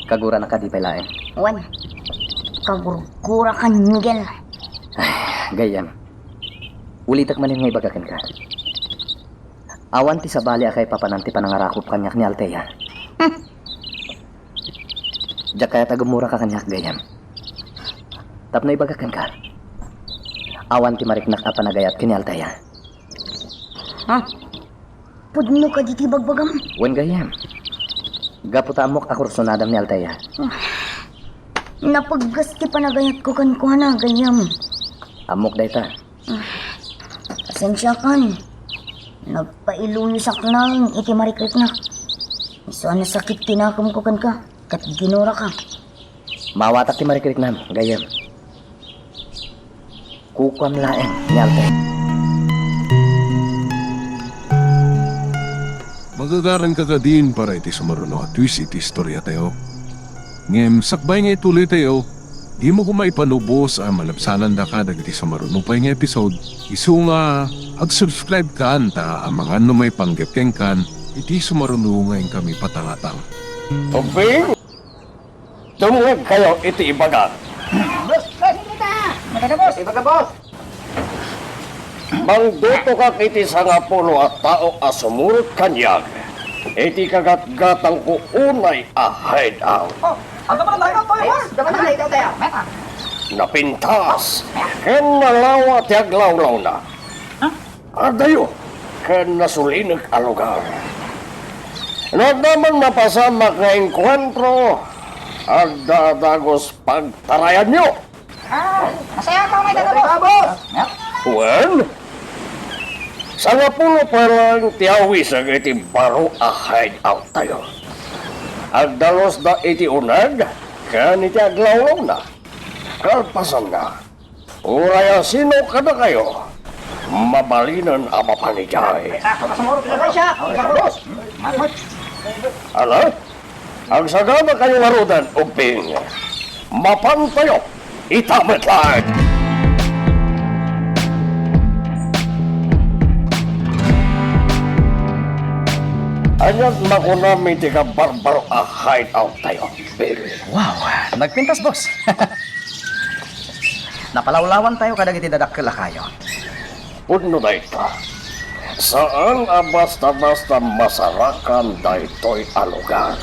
Kagura na ka di palain. Wan. Kagurgura kan Miguel. Gayam. Ulitak manin nga ibagakan ka. Awan ti sabali akay papananti panangarakop kanyak ni Altea. Diyak kaya tagumura ka kanyak gayam. Tapno ibagakan ka. Awan ti mariknak apa nagayat kini Altea. Ha? Pudno ka diti bagbagam. Wen gayam. Gaputa amok akursunadam ni Altea. Napaggas ti panagayat ko kan kuhana gayam. Amok dayta. Pasensya kan. Nagpailuyo sa klang iti marikrik na. Iso na sakit tinakam ko kan ka. Kat ginura ka. Mawatak ti marikrik nam gayam. Kukwam laeng ni Altea. Magagaran ka din para iti sumaruno at twist iti istorya tayo. Ngem, sakbay nga ituloy tayo, di mo kumay panubos ang malabsanan da ka dagiti sumaruno pa nga episode. Isu nga, ag-subscribe ka ta ang mga may panggapkeng kan, iti sumaruno ngayon kami patangatang. Ubing! Tumungag kayo iti ibaga. Mangduto ka kiti sa nga puno at tao asumurot kanyag. Iti kagat-gatang ko unay a hideout. Napintas, ken nalawa ti aglawlaw na. Adayo, ken nasulinig a lugar. Nagdaman mapasama ka enkwentro, agdadagos pagtarayan nyo. Masaya ko may dadabos. Well, sa nga puno pa lang tiyawisag iti baro a hideout tayo. Agdalos da iti unag, kan iti aglawlaw na. Kalpasan na. Uraya sino kada kayo, mabalinan ang mapanijay. Ala, ang sagama kayo warudan, uping, mapantayo, itamat lang. Anyat makunami ti ka barbaro a hideout tayo, baby. Wow, nagpintas, boss. Napalawlawan tayo kadag iti dadakkel kayo. Puno na ito. Saan basta-basta masarakan daytoy a lugar?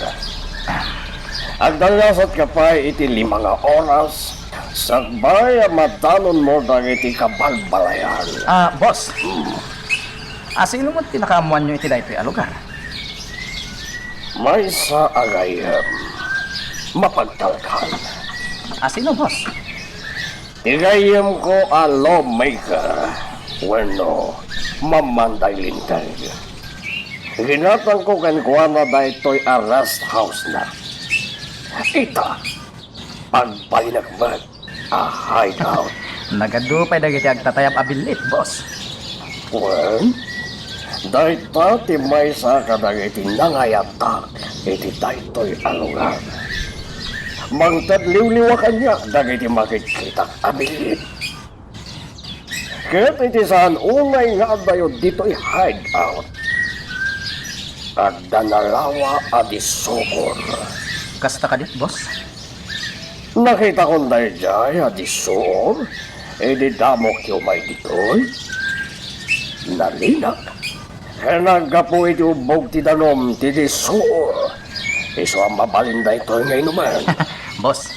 Agdalasat ka pa iti 5 oras, sagbay madanon mo dagiti kabalbalayan. Boss. Sino mo tinakamuan nyo iti daytoy a lugar? May sa agayam, mapagtalkan. Sino, boss? Igayam ko a lawmaker, bueno, mamanday lintay. Ginatang ko kankwana daytoy a rest house na. Ita, pagpalinagmag, a hideout. Nagadupay dagiti agtatayap abilit, boss. Well, dayta ti may sa kadagiti nangayatak, iti daytoy a lugar. Mangtadliw-liwa kanya, dagiti makikita abilit. Ket iti saan unay nga dayo dito'y hideout. At danalawa adi sukor. Kasta ka dit, boss? Nakita ko dahil jay adi sukor, edi damok yung may dito'y. Nalinak. Kenagga po iti ubog ti danom ti di sukor. Iso ang mabalinda ito ngayon naman. Boss,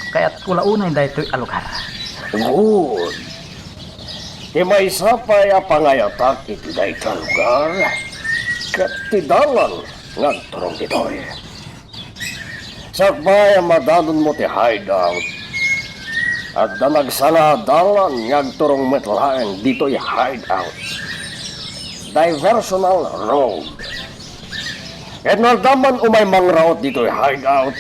kaya't kulaunay daytoy a lugar. Good. Di may sapay a pangayatak iti dayta lugar. Kat ti dalan ngagturong ditoy. Sakbay ang madanon mo ti hideout. At da nagsala dalan ngagturong metlaeng dito'y hideout. Diversional road. At naldaman umay mangraot dito'y hideout,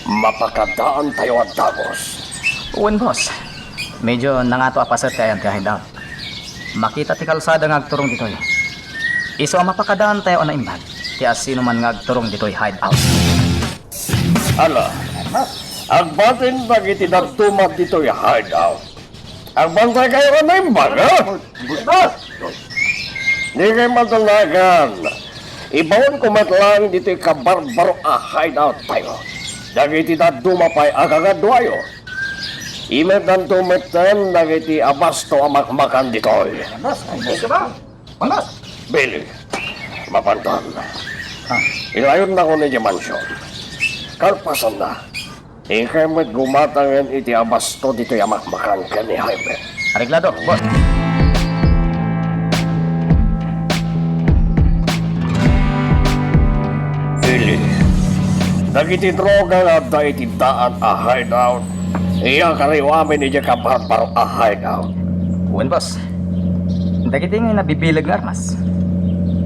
mapakadaan tayo at dagos. Uwan, boss. Medyo nangato apasat kayan ti hideout. Makita ti kalsada ngagturong ditoy. Iso ang mapakadaan tayo na imbag. Kaya sino man ngagturong dito'y hideout. Ala, agbatin dagiti nagtumat dito'y hideout. Agbantay kayo na imbag, ha? Di kayo matulagan. Ibawon ko matlang dito'y kabarbaro a hideout tayo. Dagiti na dumapay agagadwayo. Imet ang tumitan dagiti abasto amakmakan dito'y. Billy, mapantan. Ilayon na ko ni mansion. Kalpasan na. Ikay mo't gumatangan iti abasto dito'y amakmakan ka ni Jaime. Areglado, boss. Billy, dagiti droga nga da iti daan a hideout. Iya kariwamin ni Jaka barbaro a hideout. Uwan, boss. Dagiti nga nabibilag nga armas.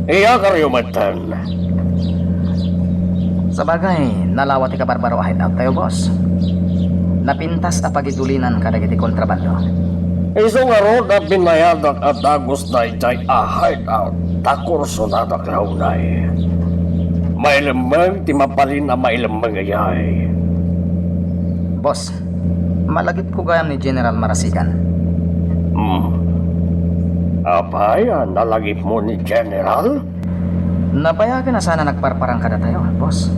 Iya kariwamatan. Sa bagay, nalawat ti kabarbaro ahit out tayo, boss. Napintas na pagidulinan kadagiti kontrabando. Iso nga ro na binayadak at dagos na itay a hideout. takursunada klaunay. Mailamang ti mapalin na mailamang ayay. Boss, malagip ko gayam ni General Marasigan. Apay, nalagip mo ni General? Napayagan na sana nagparparang kada tayo, boss.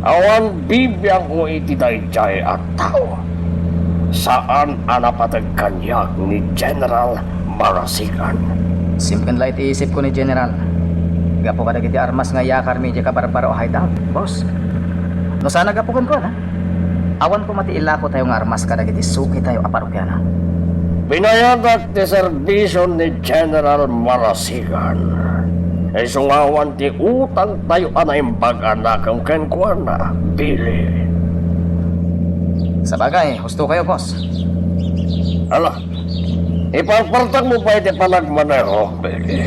Awan bibiyang ko itidayjay at tao. Saan anapatag kanyak ni General Marasigan? Simpen light iisip ko ni General. Gapo kada kiti armas nga yakar medya kabarbaro hideout, boss. No sana gapukan ko na. Awan ko mati ilako tayo nga armas kada kiti suki tayo aparokyana. Binayadak ti serbisyon ni General Marasigan. Ay sungawan ti utang tayo anaimbag anakang kenkwana, Billy. Sa bagay, husto kayo, boss. Ala, ipagpartag mo pa iti panagmaneho, Billy.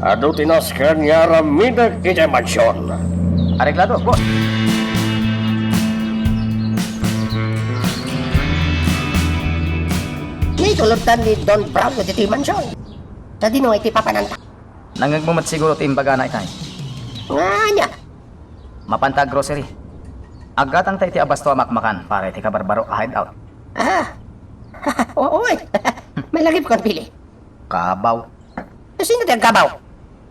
Ado tinaskan yara midag iti mansyon. Areglado, boss. Ngay tulutan ni Don Brown na dito mansyon. Sa dino iti papananta. Nangagmumat siguro ti imbaga na itay. Nga niya. Mapantag grocery. Agatang tayo ti abasto makmakan para ti kabarbaro hideout. Oo eh. May lagip kang pili. Kabaw. Sino di ang kabaw?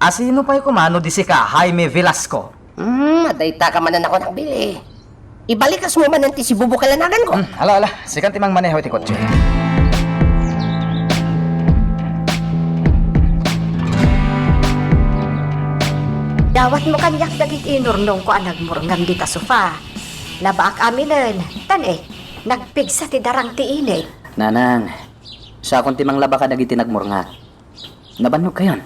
Asino pa'y kumano di si ka, Jaime Velasco? Madayta ka manan ako ng bili. Ibalikas mo man ang tisibubo kalanagan ko. Ala, sikan timang maneho ti kotse. Dawat mo kanyak dagit inurnong ko ang nagmurngam di ta sofa. Labaak aminen, tan nagpigsa ti darang ti init. Nanang, sa akong timang laba ka dagiti nagmurngat. Nabannog kayon.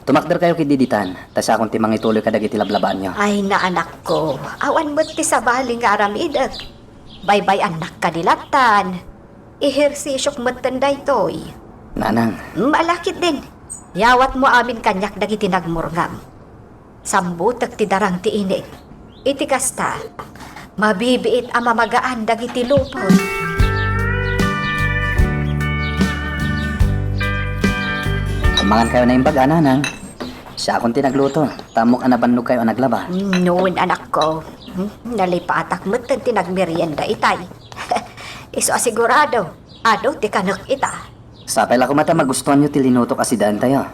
Tumakder kayo kididitan, tas akong timang ituloy ka dagiti lablabaan nyo. Ay na anak ko, awan mo ti sabaling nga aramidag. Baybay anak kadilatan. Ehersisyok matanday toy. Nanang, Malakit din. Yawat mo amin kanyak dagiti nagmurngam. Sambutag ti darang ti init. Iti kasta, mabibiit ang mamagaan dagiti lupon. kumangan kayo na imbaga, nanang. Sa akong tinagluto, tamok anabannog kayo ang naglaba. Noon anak ko, nalipatak mo't ang tinagmerienda itay. Iso asigurado, ado ti kanok ita. Sapay la kumata magustuhan nyo tilinuto kasi daan tayo.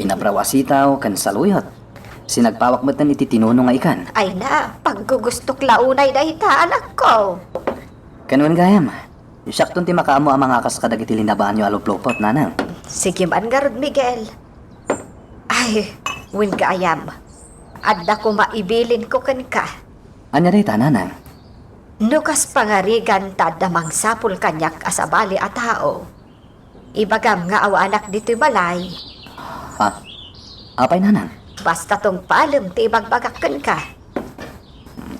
Binabrawasitaw kan saluyot. Sinagpawak mo't iti tinuno nga ikan. Ay na, paggugustok launay da ita, anak ko. Kanuan gayam, sakton ti makaamo ang mga kaskadag iti linabaan nyo aluplopot, nanang. Sige man garod, Miguel. Ay, win gayam. Adda ko maibilin ko kan ka. Anya day ta, nanang? Nukas pangarigan tadamang sapul kanyak asabali at tao. Ibagam nga awa anak dito'y balay. Ha? Apay, nanang? Basta tong palem ti ibagbagakan ka.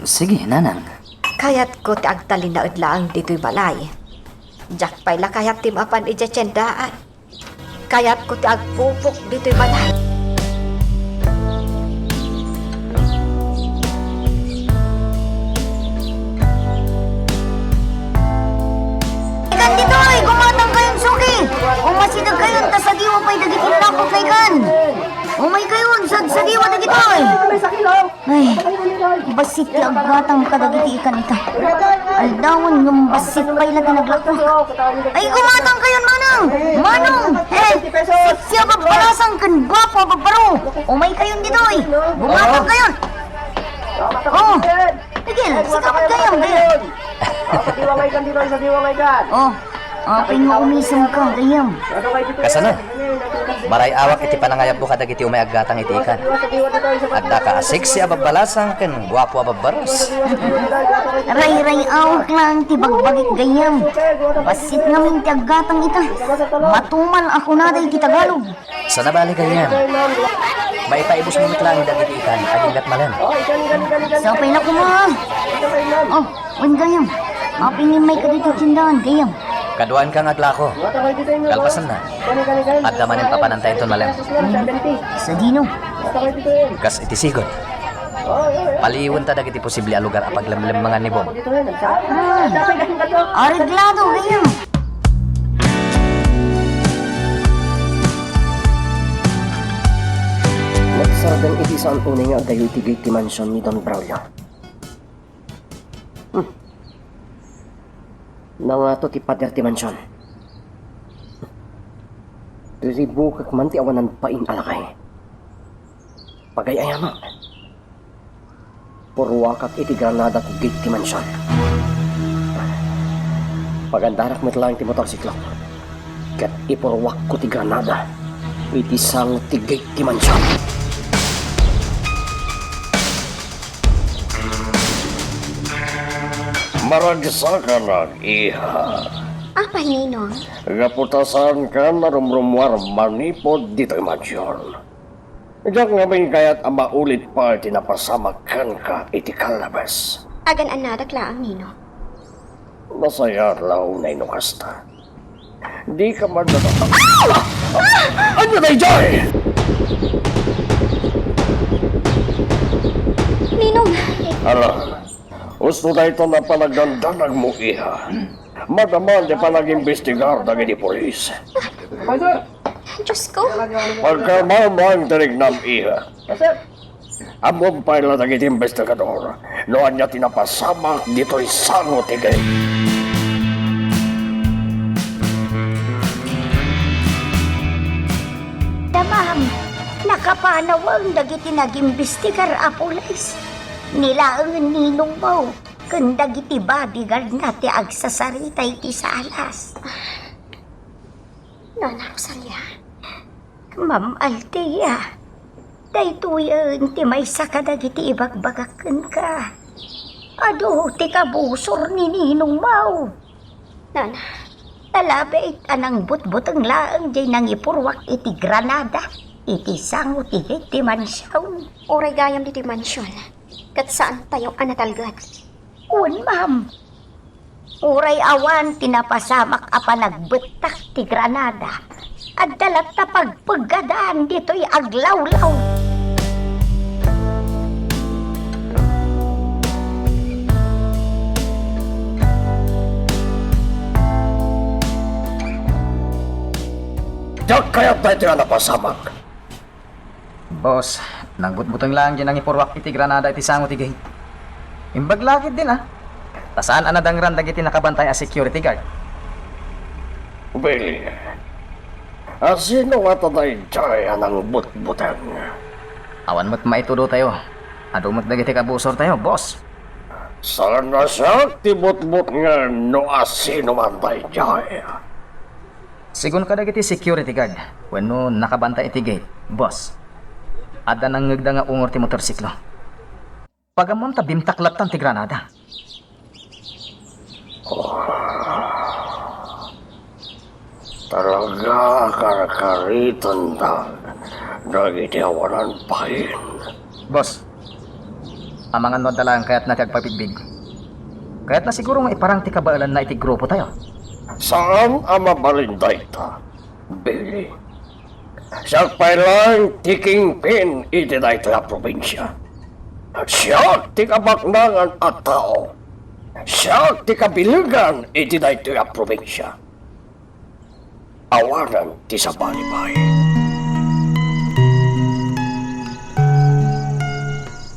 Sige, nanang. Kayat ko ti agtalin na udlaang dito'y balay. Diyak pa'y la kayat ti mapan ijatsyendaan. Kayat ko ti agpupok dito'y balay. Ikan dito ay, gumatang kayong suki. Umasidag kayon, tas sa diwa pa'y dagitin lakot na ikan. Umay kayon, sa diwa dagito ay. Ay, basit ti agatang kadagiti ikan ita. Aldawan yung basit pa'y lagi naglako. Ay, gumatang kayon, manang. Manong, siya babalasang kan gwapo, babaro. Umay kayon dito ay. Gumatang kayon. Oh, tigil, sikapat kayon, gayam. Oh, apay nga umisang ka, gayam. Kasano? Maray awak iti panangayap buka dagiti umay aggatang iti ikan. Agda ka asiksi ababalasang ken guwapo ababaros. Ray-ray awak lang ti bagbagit gayam. Basit namin ti aggatang ita. Matumal ako na day ti Tagalog. Sa nabali ganyan. Maipaibos mo lang dagiti ikan agilat malan. Sapay na ko ma. Oh, wan gayam. Apingin may kadito tindahan, gayam. Kaduan kang aglako. Kalpasan na. At damanin papanantay ito malam. Sa dino. Kas iti sigot. Paliwan ta dagiti posible a lugar apaglamlam mga nibong. Areglado, gayam. Sardan iti saan unay nga agayoy tigay ti mansyon ni Don Braulio. Nangato ti pader ti mansyon. Ribu kak man ti awanan pain alakay. Pagayayama. Purwakak iti granada ti gate ti mansyon. Pagandarak met lang ti motorsiklo. Kat ipurwak ko ti granada. Iti sang ti gate ti mansyon. Maragsa ka na, iha. Apa, Ninong? Gaputasan ka na rumrumwar manipod dito imansyon. Diyak nga may kayat ang maulit pa tinapasamakan ka iti kalabas. Agan anadak lang, Ninong. Masaya lao na inukasta. Di ka man na... Ano na Joy? Ninong, Ala, gusto na ito na panagdandanag mo, iha. Madaman di pa nag-imbestigar na gini polis. Diyos ko. Pagka mamang tinignam, iha. Among pala naging investigador, noon niya tinapasamak dito'y sango tigay. Damang, nakapanawang dagiti nag-imbestigar a pulis. Nilaangan ninong mo, kung dagiti bodyguard na ti agsasaritay ti salas. Nona Rosalia. Ma'am Althea, daytoyan ti may sakadagiti ibagbagakan ka. Ado, ti kabusor ni ninong mo. Nona, Talabait anang butbutang laang jay nang ipurwak iti granada. Iti sango ti giti mansyawn. oray gayam dito mansyon. Kat saan tayo anatalgad? Un, ma'am. Uray awan tinapasamak apa nagbetak ti granada. At dalat na pagpagadaan dito'y aglawlaw. Diyak kaya't na ito na napasamak. Boss, nagbutbutong lang dyan ang ipurwak iti granada iti sango ti gate. Imbag lakit din ha. Tasaan anadang randag iti nakabantay a security guard. Billy, sino nga taday dyan ang butbutan? Awan mo't maitudo tayo. Adumot dagiti kabusor tayo, boss. Sana siya tibut-but nga no asino man tayo dyan. Sigun ka dagiti security guard. Wenno nakabantay iti gate, boss. Ada nang ngagda nga ungor ti motorsiklo. Pagamon ta bimtaklatan ti granada. Talaga karakaritan ta. Dagiti awanan pahin. Boss, ang mga nod lang kaya't nagagpabigbig. Kaya't na siguro nga iparang ti kabaalan na iti grupo tayo. Saan ang mabalinday ta, Billy? Siya pa lang tiking pin iti na ito na probinsya. Siya ti kabaknangan at tao. Siya ti kabilugan iti na ito na probinsya. Awanan ti sa balibay.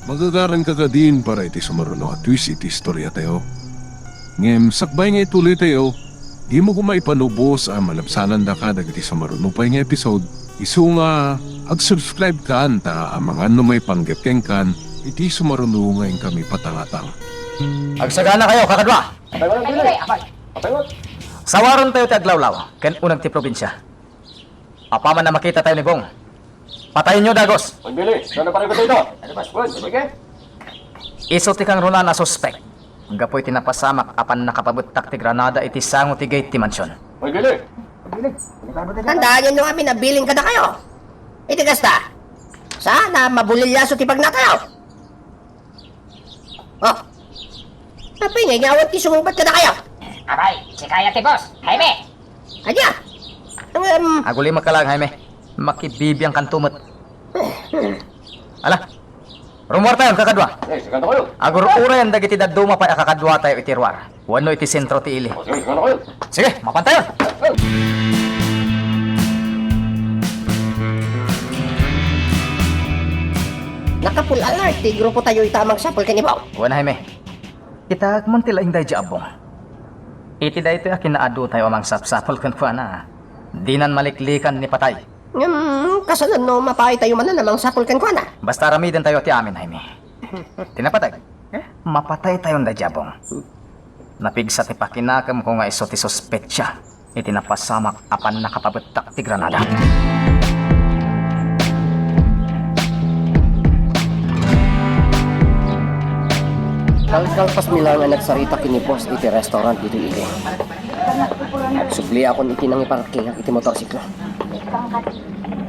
Magagaran ka din para iti sumaruno at twist iti istorya tayo. Ngem, sakbay nga ituloy tayo. Di mo kumaipanubos ang malabsanan da ka dagiti sumaruno pa nga episode. Isu nga, ag-subscribe ka anta ang mga may panggapkeng kan iti sumaruno ngayon kami patangatang. Agsagana kayo, kakadwa! Sawaron tayo ti aglawlaw, ken unang ti probinsya. Apaman na makita tayo ni Bong. Patayin nyo, Dagos! Billy, saan na pa rin ba ito? Iso ti kang runa na suspect. Gapoy tinapasamak apan nakapabutak ti granada iti sango ti gate ti mansyon. Billy! Tandaan nyo kami na billing ka na kayo. Itigas na. Sana mabulilyaso ti pagnatayo. Oh. Apay nga, ngawan ti sumumbat ka na kayo. Abay, si kaya ti boss. Jaime! Adya. Aguli makalang, Jaime. Makibibiyang kantumot. Ala, rumor tayo, kakadwa. Siganda kayo. Agur uren dagiti daduma pa kakadwa tayo iti ruar. Wano iti sentro ti ili. Siganda kayo. Sige, mapantayon! Naka-full alert, ti grupo tayo itamang sapol kanibong. Wana, Jaime. Kita mantilaing day jabong. Iti day ito akin na adu tayo amang sapsapol kan kuha na. Dinan maliklikan ni patay. Kasalan no, mapay tayo man na namang sapol kan kuha na. Basta ramidin tayo ti amin, Jaime. Tinapatay. Mapatay tayong day jabong. Napigsa ti pakinakam ko nga iso ti suspetsya. Iti napasamak apan nakapabetak ti Granada. Kalkalpas nila nga nagsarita kini boss iti restaurant dito ili. Nagsubli ako iti nang iparking iti motorsiklo.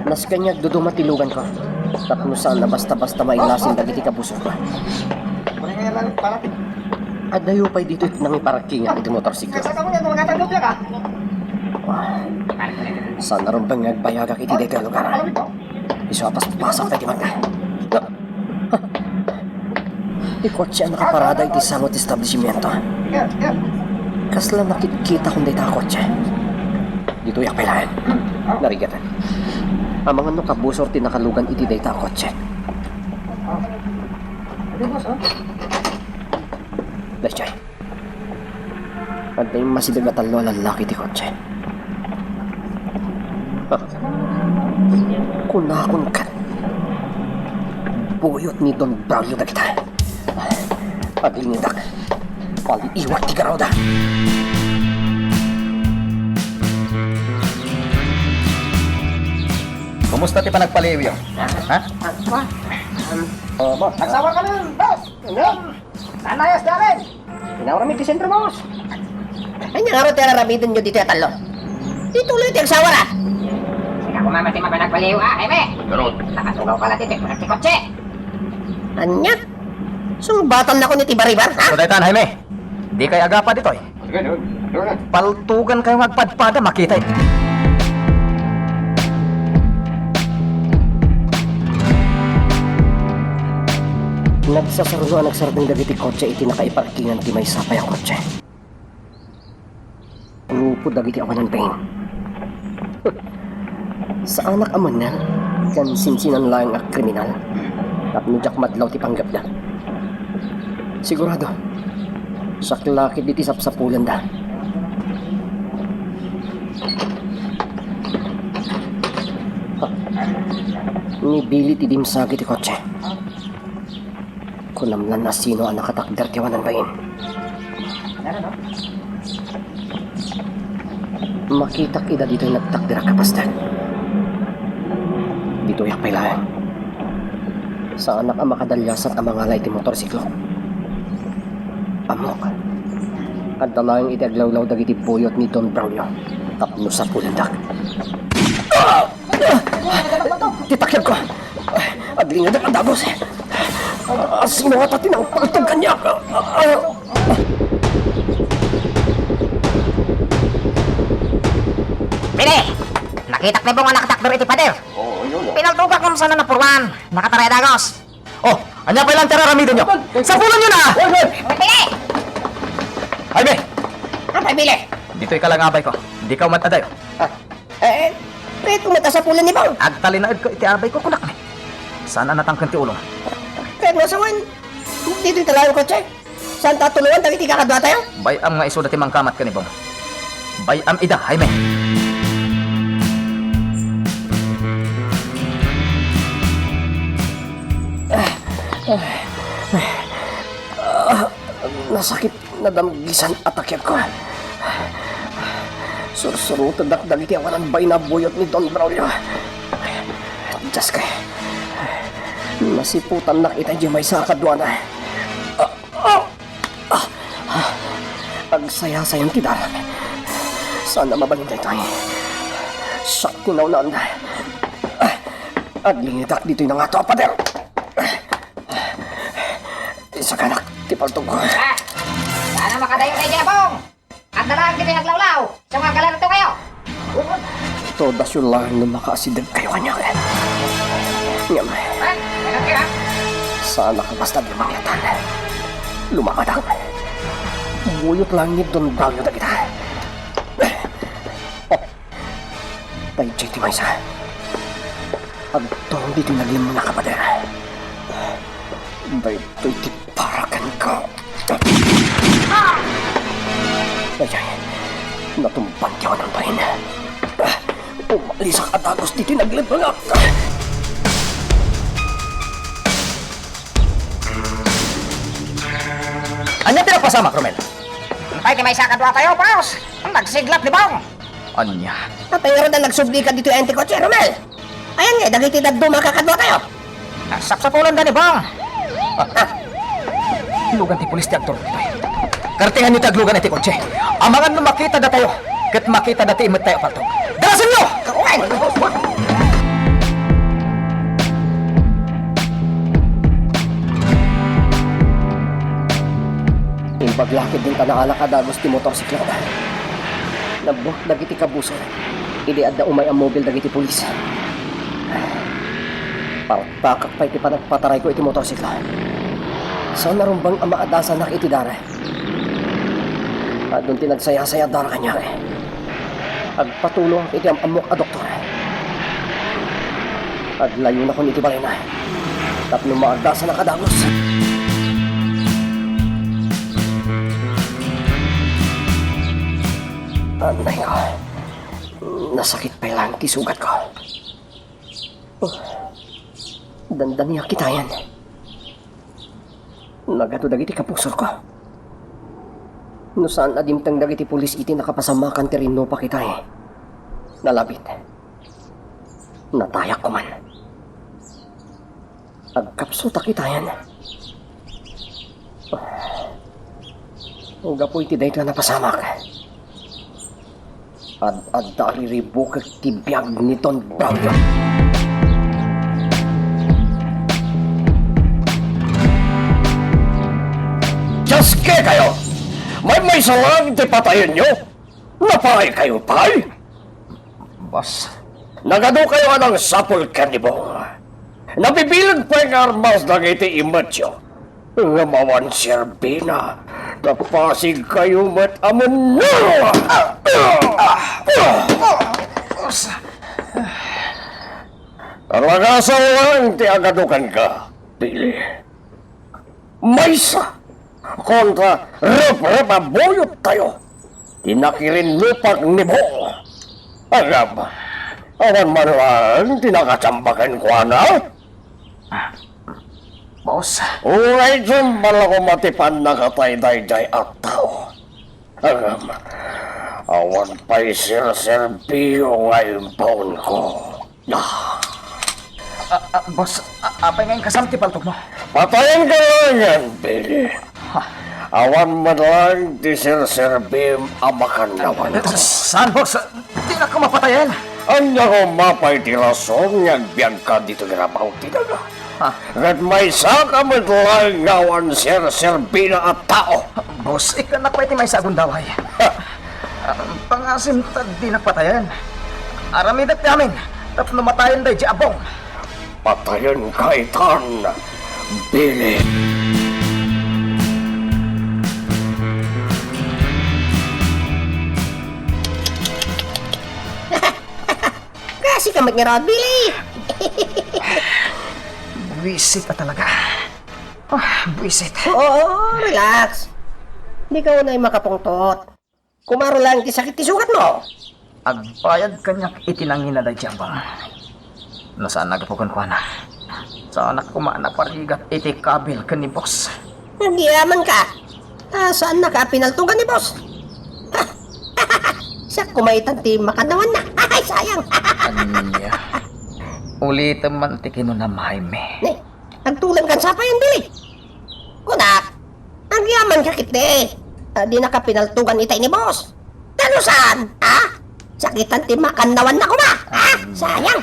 Nas kanya dudumatilugan ko. Tapno saan na basta-basta mailasin dagiti kabuso ko. Adayo pa'y dito iti nang iparking iti motorsiklo. Saan na rin bang nagbayagak iti dito lugar? Iso apas pasak na di man. Ikot siya nakaparada iti samot establishmento. Kasla nakikita kung dito kotse. Dito yak pailahan. Narigatan. Ang mga nakabusor tinakalugan iti dito kotse. Dashay. At na yung masidag na talo lalaki iti kotse. Kunakon ka. Buyot ni Don Braulio na kita. Paglingidak, paliiwat ti Garoda. Kumusta ti panagpaliw yun? Ha? Boss. Nagsawa ka na, boss! Nanayas namin! Pinawara mi ti sentro, boss. Ay, nga rin tira ramidin nyo dito ya talo. Ituloy ti agsawara. Sika ko mamati mapanagpaliw, Jaime! Garot. Nakatugaw pala ti kotse! Anya? Sumbatan na ko ni Tibaribar, ha? So daytan, Jaime. Di kay agapa dito eh. Paltugan kayo magpadpada, makita eh. Nagsasaruno ang nagsaraping dagiti kotse iti nakaiparkingan ti may sapay ang kotse. Lupo dagiti awan ng pain. Sa anak aman na, kan sinsinan lang ang kriminal. Tapnudyak madlaw ti panggap na. Sigurado, saklakit diti sapsapulan da. Nibili ti dimsagi ti kotse. Kunamlan na sino ang nakatakdar ti wanan bayin. Makita kita dito yung nagtakdar ang kapastan. Dito yak pailahan. Sa anak ang makadalyasat ang mga lay ti motorsiklo. Amok. At dalayang iti aglawlaw dagiti buyot ni Don Braulio. Tapno sa pulandak. Titakyag ko. Aglingadak ang dagos. Sino nga tatin ang pagtag kanya? Bili! Nakitak na ba nga nakatakdor iti pader? Pinaltugak kung saan na napurwan. Nakataray dagos. Oh, anya pa ilang tira ramidin nyo. Sa pulan nyo na! Bili! Jaime! Apa bili? Dito ikalang abay ko. Di ka umataday. Pwede kumata sa pulan ni Bang. Agtalinaid ko iti abay ko kunak ni. Sana natangkan ti ulong. Kaya nga sawan. Dito yung talagang kotse. Saan tatulungan dagiti kakadwa tayo? Bayam nga iso dati mangkamat ka ni Bong. Bayam ida, Jaime. Nasakit na damgisan atakyag ko. Sursuro tadak dagiti awanan bay na buyot ni Don Braulio. Diyas kay. Nasiputan na kita di may sa kadwa na. Agsaya-sayang tidar. Sana mabalintay tayo. Sak tinaw na. Aglingitak dito'y na nga to, pader. Isa ka nak, tipaltog ko. Sana makadayo kayo ginabong! At dalaan dito yung naglawlaw! Sa mga kalaro to kayo! Todas yung lang na makasidag kayo kanya. Ngam, Ha? Meron kayo ha? sana ka basta di mangyatan. Lumamadang. Buyot lang ni Don Braulio na kita. Tay J.T. Maysa. Agtong dito naglim na kapader. Daytoy ti parakan ka. Ayay, natumpan ki ako ng bahin. Umalis ang atagos dito naglibangak. Anya pinapasama, Romel? Ay, di may sakadwa tayo, paus. Nagsiglat ni Bong. Anya? Pero na nagsubli ka dito yung antikotse, Romel. Ayan nga, dagiti dagduma kakadwa kayo. Sapsapulan ka ni Bong. Lugan ti pulis ti aktor dito. Kartingan niyo taglugan iti kotse. Amangan na makita da tayo. Kat makita dati imit tayo paltog. Dalasan niyo! Imbaglakid din ka nakalakadagos ti motorsiklo. Nabuak dagiti kabuso. Iliad na umay ang mobile dagiti pulis. Partakak pa iti panagpataray ko iti motorsiklo. Saan narumbang ang maadasan nak iti dara? At doon tinagsaya-saya dara kanya eh. Agpatulong iti amok a doktor. At layo na kung iti balay na. Tapno maadasan na kadagos. Anay ko. Nasakit pa lang ti sugat ko. Dandaniya kita yan. Nagato dagiti kapusor ko. No saan adimtang dagiti pulis iti nakapasamakan ti rinno pa kita eh. Nalabit. Natayak ko man. Agkapsuta kita yan. Ang gapoy ti dayto na napasamak. At dariribuk at tibiyag niton Braulio. Jaske kayo! May salang ti patayin nyo? Napay kayo, pay? Boss, Nagado kayo anang sapol kanibong. Nabibilag pa yung armas ng iti imatyo. Ngamawan serbina. Napasig kayo mat amon no! Talagasan lang ti agadukan ka, Pili. Maysa! Kontra rep-rep abuyot tayo. Tinakirin lupak ni Bong. Agam, awan man lang tinakatsambakan ko na. boss. Ulay dyan pala ko matipan na katay-day-day at tao. Agam, awan pa'y sir-serbiyo ngayon paon ko. Boss, apay ngayon kasam ti paltog mo. Patayin ka lang yan, Billy. Awan man lang di sir-serbim amakan naman ko. Saan, boss? Di na ko mapatayan. Anya ko mapay ti rason nga biyag ka dito ginabaw tinaga. At may saka man lang ngawan sir-serbina at tao. Boss, ika na pwede may sagong daway. Pangasim tad di napatayan. Aramidat namin. Tap namatayan day di abong. Patayin ka itan, Billy. Kasi ka mag-ngarod, Billy! Buwisit ka talaga. Buwisit. Oo, relax. Hindi ka unay makapungtot. Kumaro lang ti sakit ti sugat mo. Agbayad kanyak itinangin na day di abang. Nasaan nagapukon ko na? Saan kumana parigat iti kabil ka ni boss? Nagyaman ka. Saan nakapinaltugan ni boss? Sa kumaitan ti makanawan na. Ay, sayang. Anya. Ulitin man ti kinunamahay me. Ne, nagtulang kan sa pa yan, Billy. Kunak, nagyaman ka kiti. Di nakapinaltugan itay ni boss. Tano saan? Ha? Sakitan ti makanawan na ko ba? Ha? Sayang.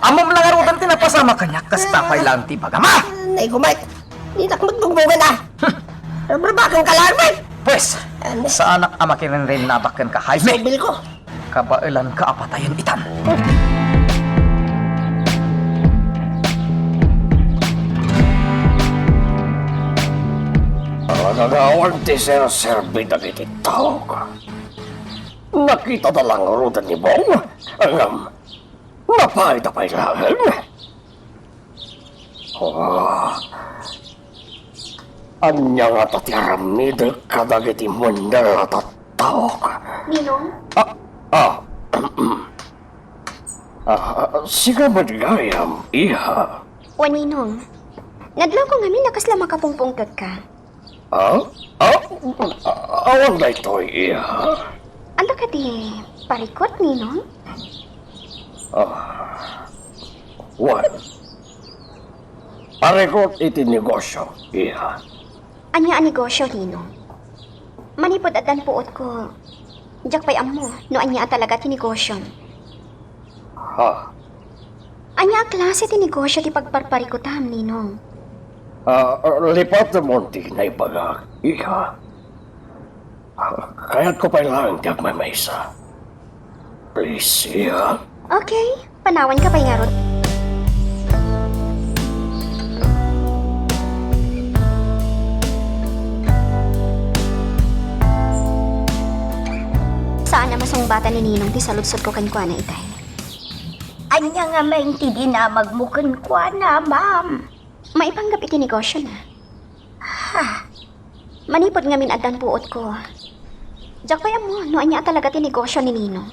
Amom lang arutan tinapasama kanya kastapay lang ti bagama. Nay, kumait. Di na magbugbungan na. Barbakan ka lang, Mike. Pues, sa anak ama kirin rin nabakan ka, Jaime. Sobil ko. Kabailan ka apatayan itan. Nagawan ti sir-serbi na kiti tao ka. Nakita na lang rudan ni Bong. Angam, napay-tapay lang. Oh. Anya nga tatiaramid kadagiti mundar at tao ka. Ninong? Siga magayam, iha. O Ninong, nadlaw ko ngamin nakasla makapungpungtot ka. Awan na ito, iha. Anda ka di parikot, Ninong? Wan. Parekot iti negosyo, iha. Anya ang negosyo, Ninong? Manipod at puot ko. Diyak pa'y amo, no anya talaga tinegosyon. Ha? Anya ang klase tinegosyo ti pagparparikutam, Ninong? Lipat na monti na ipagak, iha. Kaya't ko pa lang tiyak may maysa. Please, iha. Okay, panawan ka pa'y nga ron. Saan na masungbatan ni Ninong ti saludsod ko kan kuana itay? Anya nga maintindi na magmukan kwa na, ma'am. Maipanggap iti negosyo na. Manipod nga min addan puot ko. Diyak pa'y amo, no anya talaga ti negosyo ni Ninong.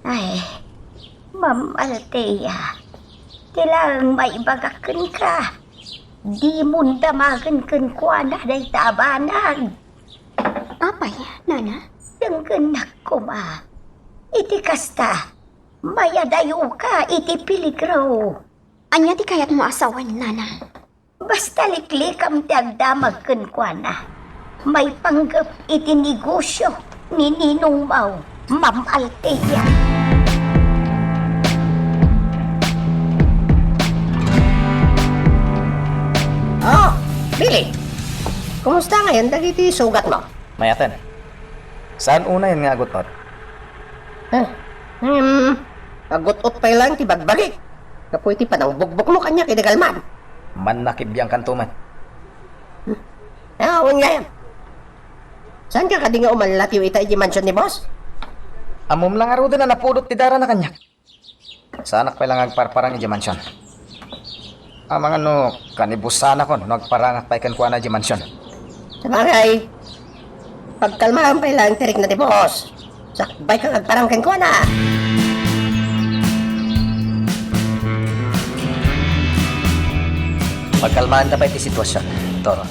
Ay, Ma'am Althea, kailangang maibagakan ka. Di mo damagan kan kwa na day tabanag. Apay, nana? Dangganak ko ma. Iti kasta, mayadayo ka iti piligro. Anya ti kayat mo asawan, nana? Basta liklik ang tiagdamag kan kwa na. May panggap iti negosyo ni Ninong Mau, Ma'am Althea. Oh, Billy. Kumusta ngayon? Dagiti sugat mo. Mayaten. Saan una yun nga agot-ot? Agot-ot pa lang ti bagbagi. Kapoy ti panang bugbog mo kanya kinagalman. Man nakibiyang kantuman. Awan nga yan. Saan ka nga umalati yung itay di mansion ni boss? Amom lang aro din na napudot ti dara na kanya. Sanak pa lang agparparang iji mansyon. Amang ano, kanibus sana ko, nagparangak pa ikan kuha na iji mansyon. Sa bagay, pagkalmahan pa lang tirik na di boss. Sakbay ka agparangkan ko na. Pagkalmaan na pa iti sitwasyon, Toro.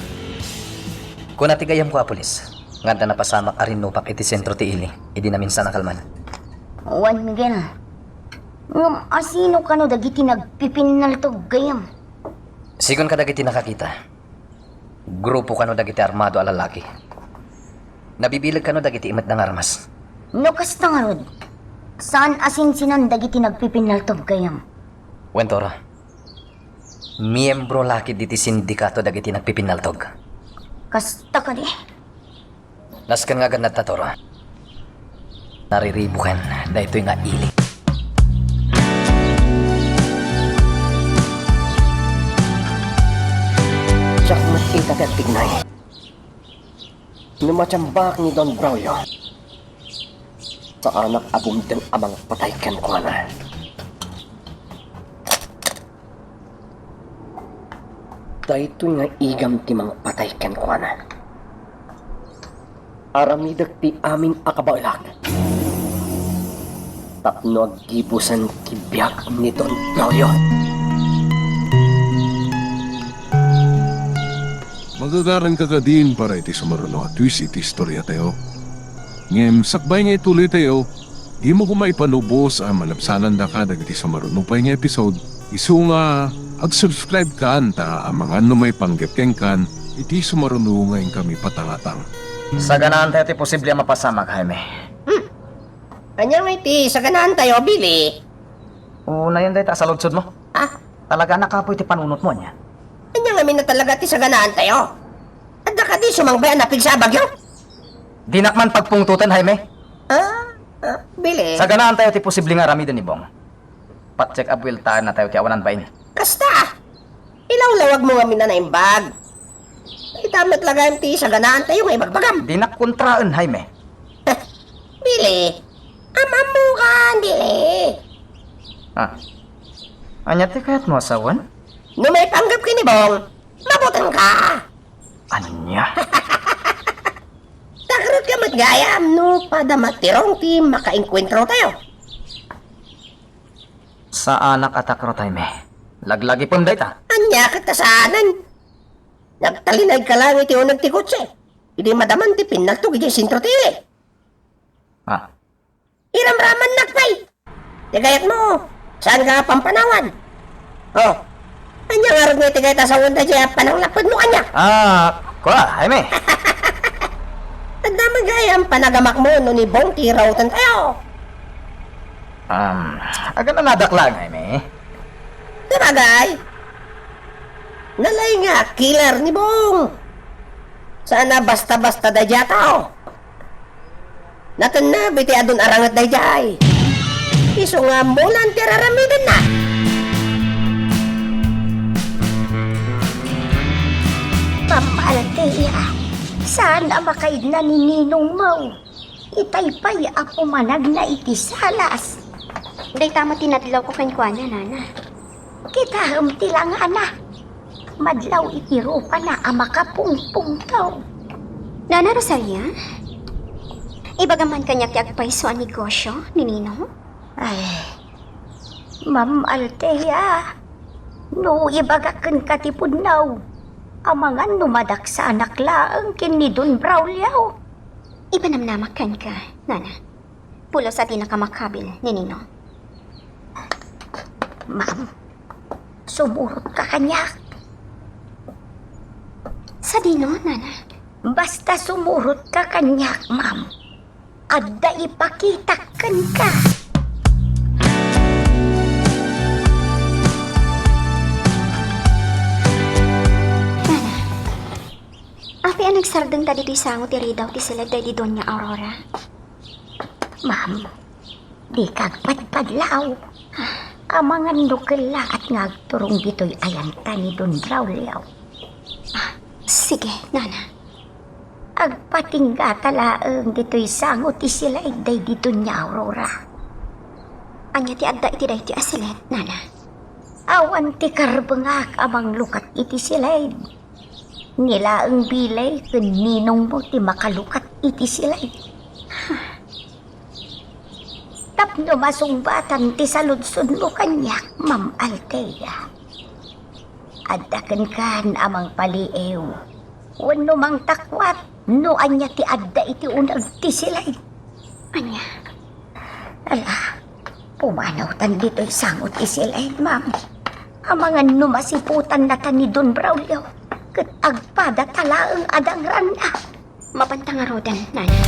Kung natigayam ko apulis, nganda na pasamak arin nupak iti sentro ti ili, idi na minsan nakalman. Juan Miguel, ngam asino ka no dagiti nagpipinal to gayam. Sigon ka dagiti nakakita. Grupo ka no dagiti armado a lalaki. Nabibilag ka no dagiti imat ng armas. No kasta nga rod, saan asin sinan dagiti nagpipinal to gayam? Wen Toro, miyembro laki diti sindikato dagiti nagpipinaltog. Kasta ka di. Naskan nga ganat ta, Toro. Nariribukan na ito'y nga ili. Siyak makita ka tignay. Numatsambak ni Don Braulio. Sa anak abumdeng amang pataykan ko na. Dahito nga igam ti mga pataykan ko na. Aramidag ti aming akabaulak. Tapno aggibusan ti biyak ni Don Braulio. Magagaran ka din para iti sumaruno at twist iti istorya tayo. Ngem, sakbay nga ituloy tayo, di mo kumaipanubos ang malapsanan da ka dagiti sumaruno pa nga episode. Isu nga, ag-subscribe ka anta ang mga may panggapkeng kan, iti sumaruno ngayon kami patangatang. Sa ganaan tayo ti posible mapasamak, Jaime. Anya nga iti sa ganaan tayo, Billy. Una yun dahi ta sa lodsod mo. Ah, Talaga nakapoy ti panunot mo niya. anya nga min na talaga ti sa ganaan tayo. At ka di sumangbay anapig sa bagyo. Dinakman pagpungtutan, Jaime. Billy. Sa ganaan tayo ti posible nga ramidan ni Bong. Pat-check up will taan na tayo ti awanan bain. Kasta. Ilaw-lawag mo nga min na naimbag. Itamat lagay ti sa ganaan tayo nga ibagbagam. Dinakkontraan, Jaime. Billy. Amam mo ka, Billy. Anya ti kayat mo asawan? No may panggap kini bong, mabutan ka. Anya? Takrot ka matgayam, no pada matirong ti makainkwentro tayo. Sa anak at akro tayo, me. Laglagi pong dayta. Anya katasanan. Nagtalinag ka lang iti unag ti kutse. Hindi madaman ti pinagtog iti sintro ti. Ah, Iramraman nakpay. Tigayat mo. Saan ka pampanawan? Oh. Anya nga rin nga tigayat sa wanda siya pananglapad mo kanya. kuha, ay, me. At damagayam panagamak mo no ni Bong ti rautan tayo. Agad na nadaklang, ay, me. Sabagay. Nalay nga, killer ni Bong. Sana basta-basta dadya tao. Natan na, biti adun arangat dadyay. Iso nga mulan tiraramidan na. Ma'am Althea, sana makaid na ni Ninong Mau. Itaypay ako manag na itisalas. Day tama tinadlaw ko kanya, nana. Kita tilang ana. Madlaw itirupa na ang makapungpung tao. Nana Rosalia? Ibagaman kanya kayag paiso ang negosyo ni Ninong? Ay, Ma'am Althea, no ibagakan katipudnaw. Ang mga numadak sa anak laang kini Don Braulio. Ipanamnamakan ka, nana. Pulo sa tinakamakabil ni Ninong. Ma'am, sumurot ka kanyak. Sa dino, nana? Basta sumurot ka kanyak, ma'am. Adda ipakitakan ka. Api ang nagsardeng tadi di sango ti ridaw ti sila di Doña Aurora. Ma'am, di kagpadpadlaw. Amangan nukila at ngagturong dito'y ayanta ni Don Braulio. Sige, nana. Agpatingga talaang dito'y sangot ti sila day dito niya Aurora. Anya ti adda iti day ti asilet, nana. Awan ti karbengak amang lukat iti silay. Nila ang bilay kun ninong mo ti makalukat iti silay. Tapno masungbatan ti saludsod mo kanyak, Ma'am Althea. Addakan kan amang paliew. Wano mang takwat, no anya ti adda iti unag ti silay. Anya? Ala, pumanaw tan dito'y sangot ti silay, ma'am. Ang mga numasiputan na tan ni Don Braulio. Kat agpada talaang adangran na. Mapantang nga rodan, nana.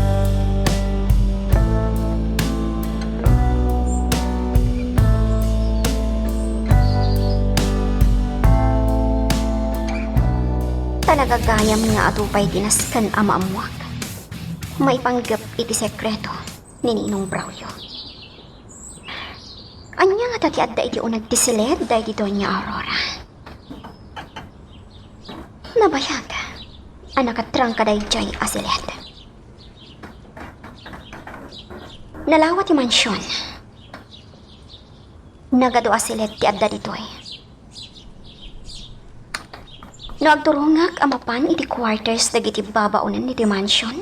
Talaga gayam nga atupay tinaskan ama amuak. May panggap iti sekreto ni Ninong Braulio. Anya nga tati adda iti unag ti silid dahi di Doña Aurora. Nabayag, anakatrang kaday jay asilet. Nalawat ti mansyon. Nagado asilet ti adda ditoy. No agturungak amapan iti quarters dagiti babaunan iti mansyon.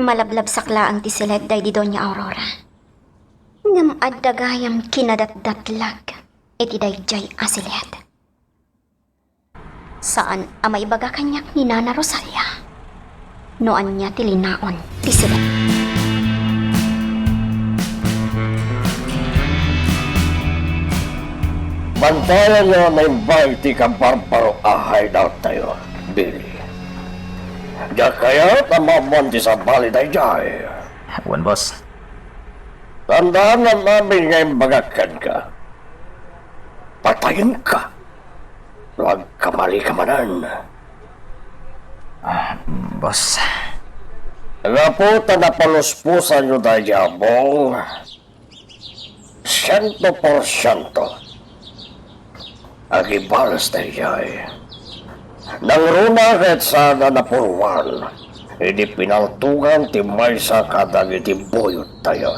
Malablab sakla ang ti silet dahi di Doña Aurora. Ngam adda gayam kinadatdatlag iti dayjay asilet. Saan amay baga kanyak ni Nana Rosalia? Noan niya tilinaon ti silet. Bantayan nyo na invite ka barbaro ahay daw tayo, Billy. Diya kaya tamamonti sa bali tayo dyan. Wan, boss. Tandaan na namin ngayon bagakan ka. Patayin ka. Huwag kamali ka manan. Boss. Nga po, tanapalospusan nyo tayo jabong. 100%. Agibalas tayo jay. Nang runa kahit sana na purwan, hindi pinaltugan ti may sa kadag iti buyot tayo.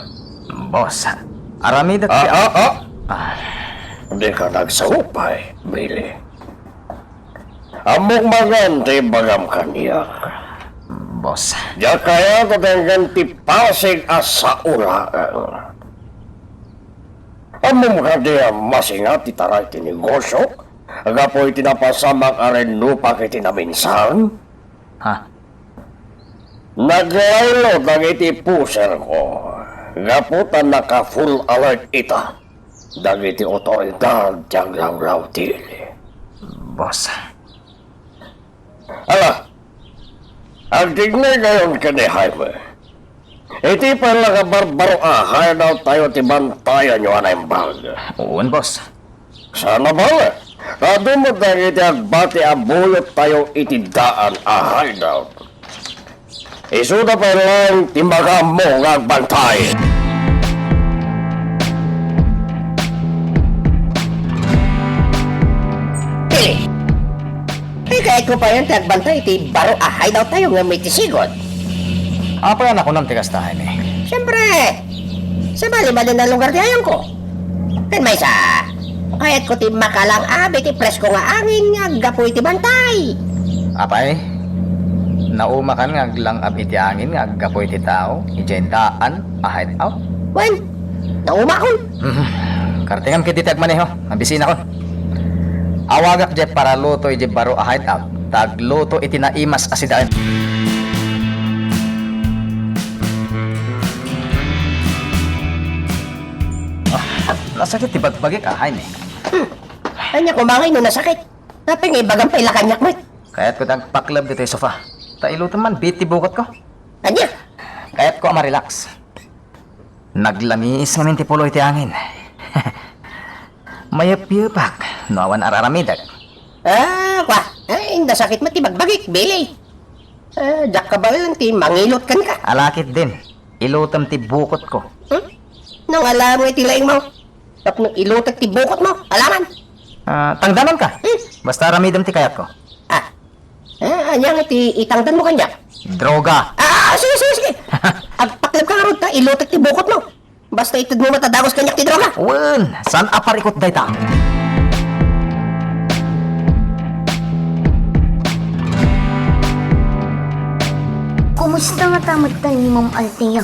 Boss. Aramid at... Di ka nagsawupay, Billy. Among maganti bagam kaniyak. Boss, Diya kaya ko ganti pasig asa ulaan. Among ka diya masingat itaray tinegosyo. Agapoy tinapasamang aren lupa kiti naminsan. ha? Naglaylo ng iti puser ko. Gaputan naka full alert ita. Dagiti otoridad tiyang lawlaw tili. Boss, Ala, ang tignay ngayon ka ni Jaime. Iti pala ka barbaro ahay daw tayo ti bantayan nyo anay bag. uwan boss. Sana ba? Kado mo dahil iti agbati abulot tayo iti daan ahay daw. Isuda pa lang timbaga mo nga bantay. Pili. Kahit ko pa yan tagbantay, iti baro ahay daw tayo nga may tisigod. Apa yan ako ng tigas tayo eh. Siyempre, sa bali-bali na lugar di ayon ko. Kan may sa, kahit ko ti makalang abi ti presko nga angin nga gapo iti bantay. Apay, nauma kan nga lang ab iti angin nga gapoy iti tao, ijendaan, ahid out. Wen, nauma kon. Kartingam kiti tagmaneho, ang bisina ko. Awagak je para luto ije baro ahid out, tagluto iti naimas asidaan. Nasakit ti bagbagik ahay ni. Kanya kumangay no nasakit. Naping ibagang paila kanyak mo. Kaya't ko tagpaklab dito yung sofa. Tailutan man, biti bukot ko. Kanya, Kaya't ko ma-relax. Naglangis ngamin ti pulo iti angin. Mayap-yupak, no awan araramidag. kwa, ay, nasakit mo ti bagbagik, Billy. Jak ka ba lang ti mangilot kan ka? Alakit din, ilutam ti bukot ko. Nung alam mo iti laing mo. Tapos nung ilutak ti bukot mo, alaman. Tangdanan ka. Basta aramidam ti kayat ko. Anyang iti itangdan mo kanya. Droga. Sige. Agpaklab ka nga ron ta, ilutak ti bukot mo. Basta itid mo matadagos kanyak ti droga. Wen, saan aparikot day ta? Kumusta nga tamad tayo ni Ma'am Althea?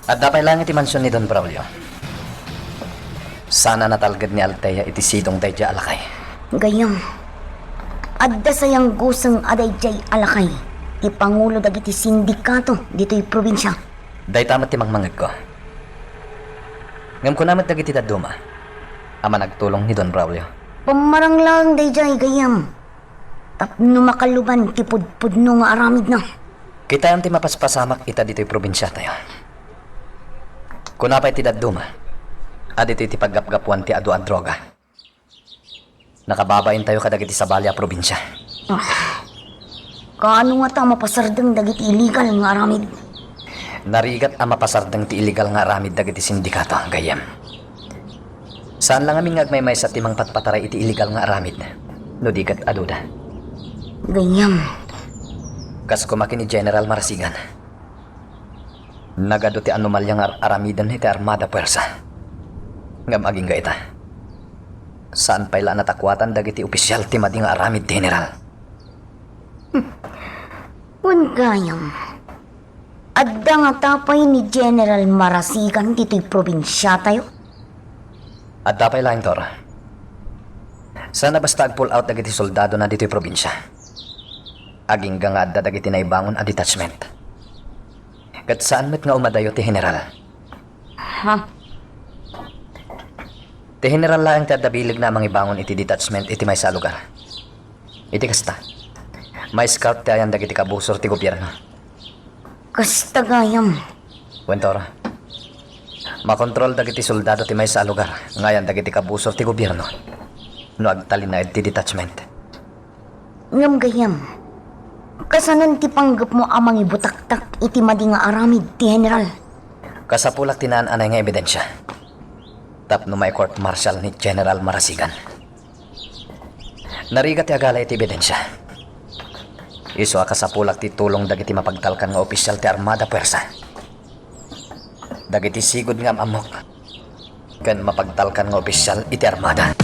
At dapat lang iti mansyon ni Don Braulio. Sana natalgad ni Althea iti sidong dayja alakay. Gayam. Adda sayang gusang aday jay alakay. Ipangulo dagiti sindikato dito'y probinsya. Day tamat ti mangmangag ko. Ngam ko namat dagiti daduma. Ama nagtulong ni Don Braulio. Pamarang lang day jay gayam. Tapno makaluban ti pudpudno nga aramid na. Kita ang ti mapaspasamak ita dito'y probinsya tayo. Kunapay ti daduma. Adito iti paggapgapuan ti adu ang droga. Nakababain tayo kadagiti sa Balya probinsya. Kaano nga ta mapasardang dagiti illegal nga aramid? Narigat ang mapasardang ti illegal nga aramid dagiti sindikato, gayam. Saan lang aming ngagmay sa timang patpataray iti illegal nga aramid? No digat aduda. Gayam. Kas kumaki ni General Marasigan. Nagado ti anomalya nga aramidan iti Armada Puwersa. Ngam aging gaita. Saan pa'y natakwatan dagiti opisyal ti madi nga aramid general? Gayam. Adda nga tapay ni General Marasigan dito'y probinsya tayo. At dapay lang, Tor. Sana basta ag-pull out dagiti soldado na dito'y probinsya. Aging nga adda dagiti naibangon a detachment. Kat saan met nga umadayo ti general? Ha? Ti general lang ti adabilig na mangibangon iti detachment iti may sa lugar. Iti kasta. May scout ti ayan dagiti kabusor ti gobyerno. Kasta gayam. Wentor. Makontrol dagiti soldado ti may sa lugar. Ngayon dagiti kabusor ti gobyerno. No agtalin na ti detachment. Ngam gayam. Kasanan ti panggap mo amang ibutaktak iti madi nga aramid ti general. Kasapulak tinaan anay nga ebidensya. Tapno may court martial ni General Marasigan. Narigat ti agala iti ebidensya. Iso kasapulak ti tulong dagiti mapagtalkan nga opisyal ti Armada Puwersa. Dagiti sigod nga amok. Kan mapagtalkan nga opisyal iti armada.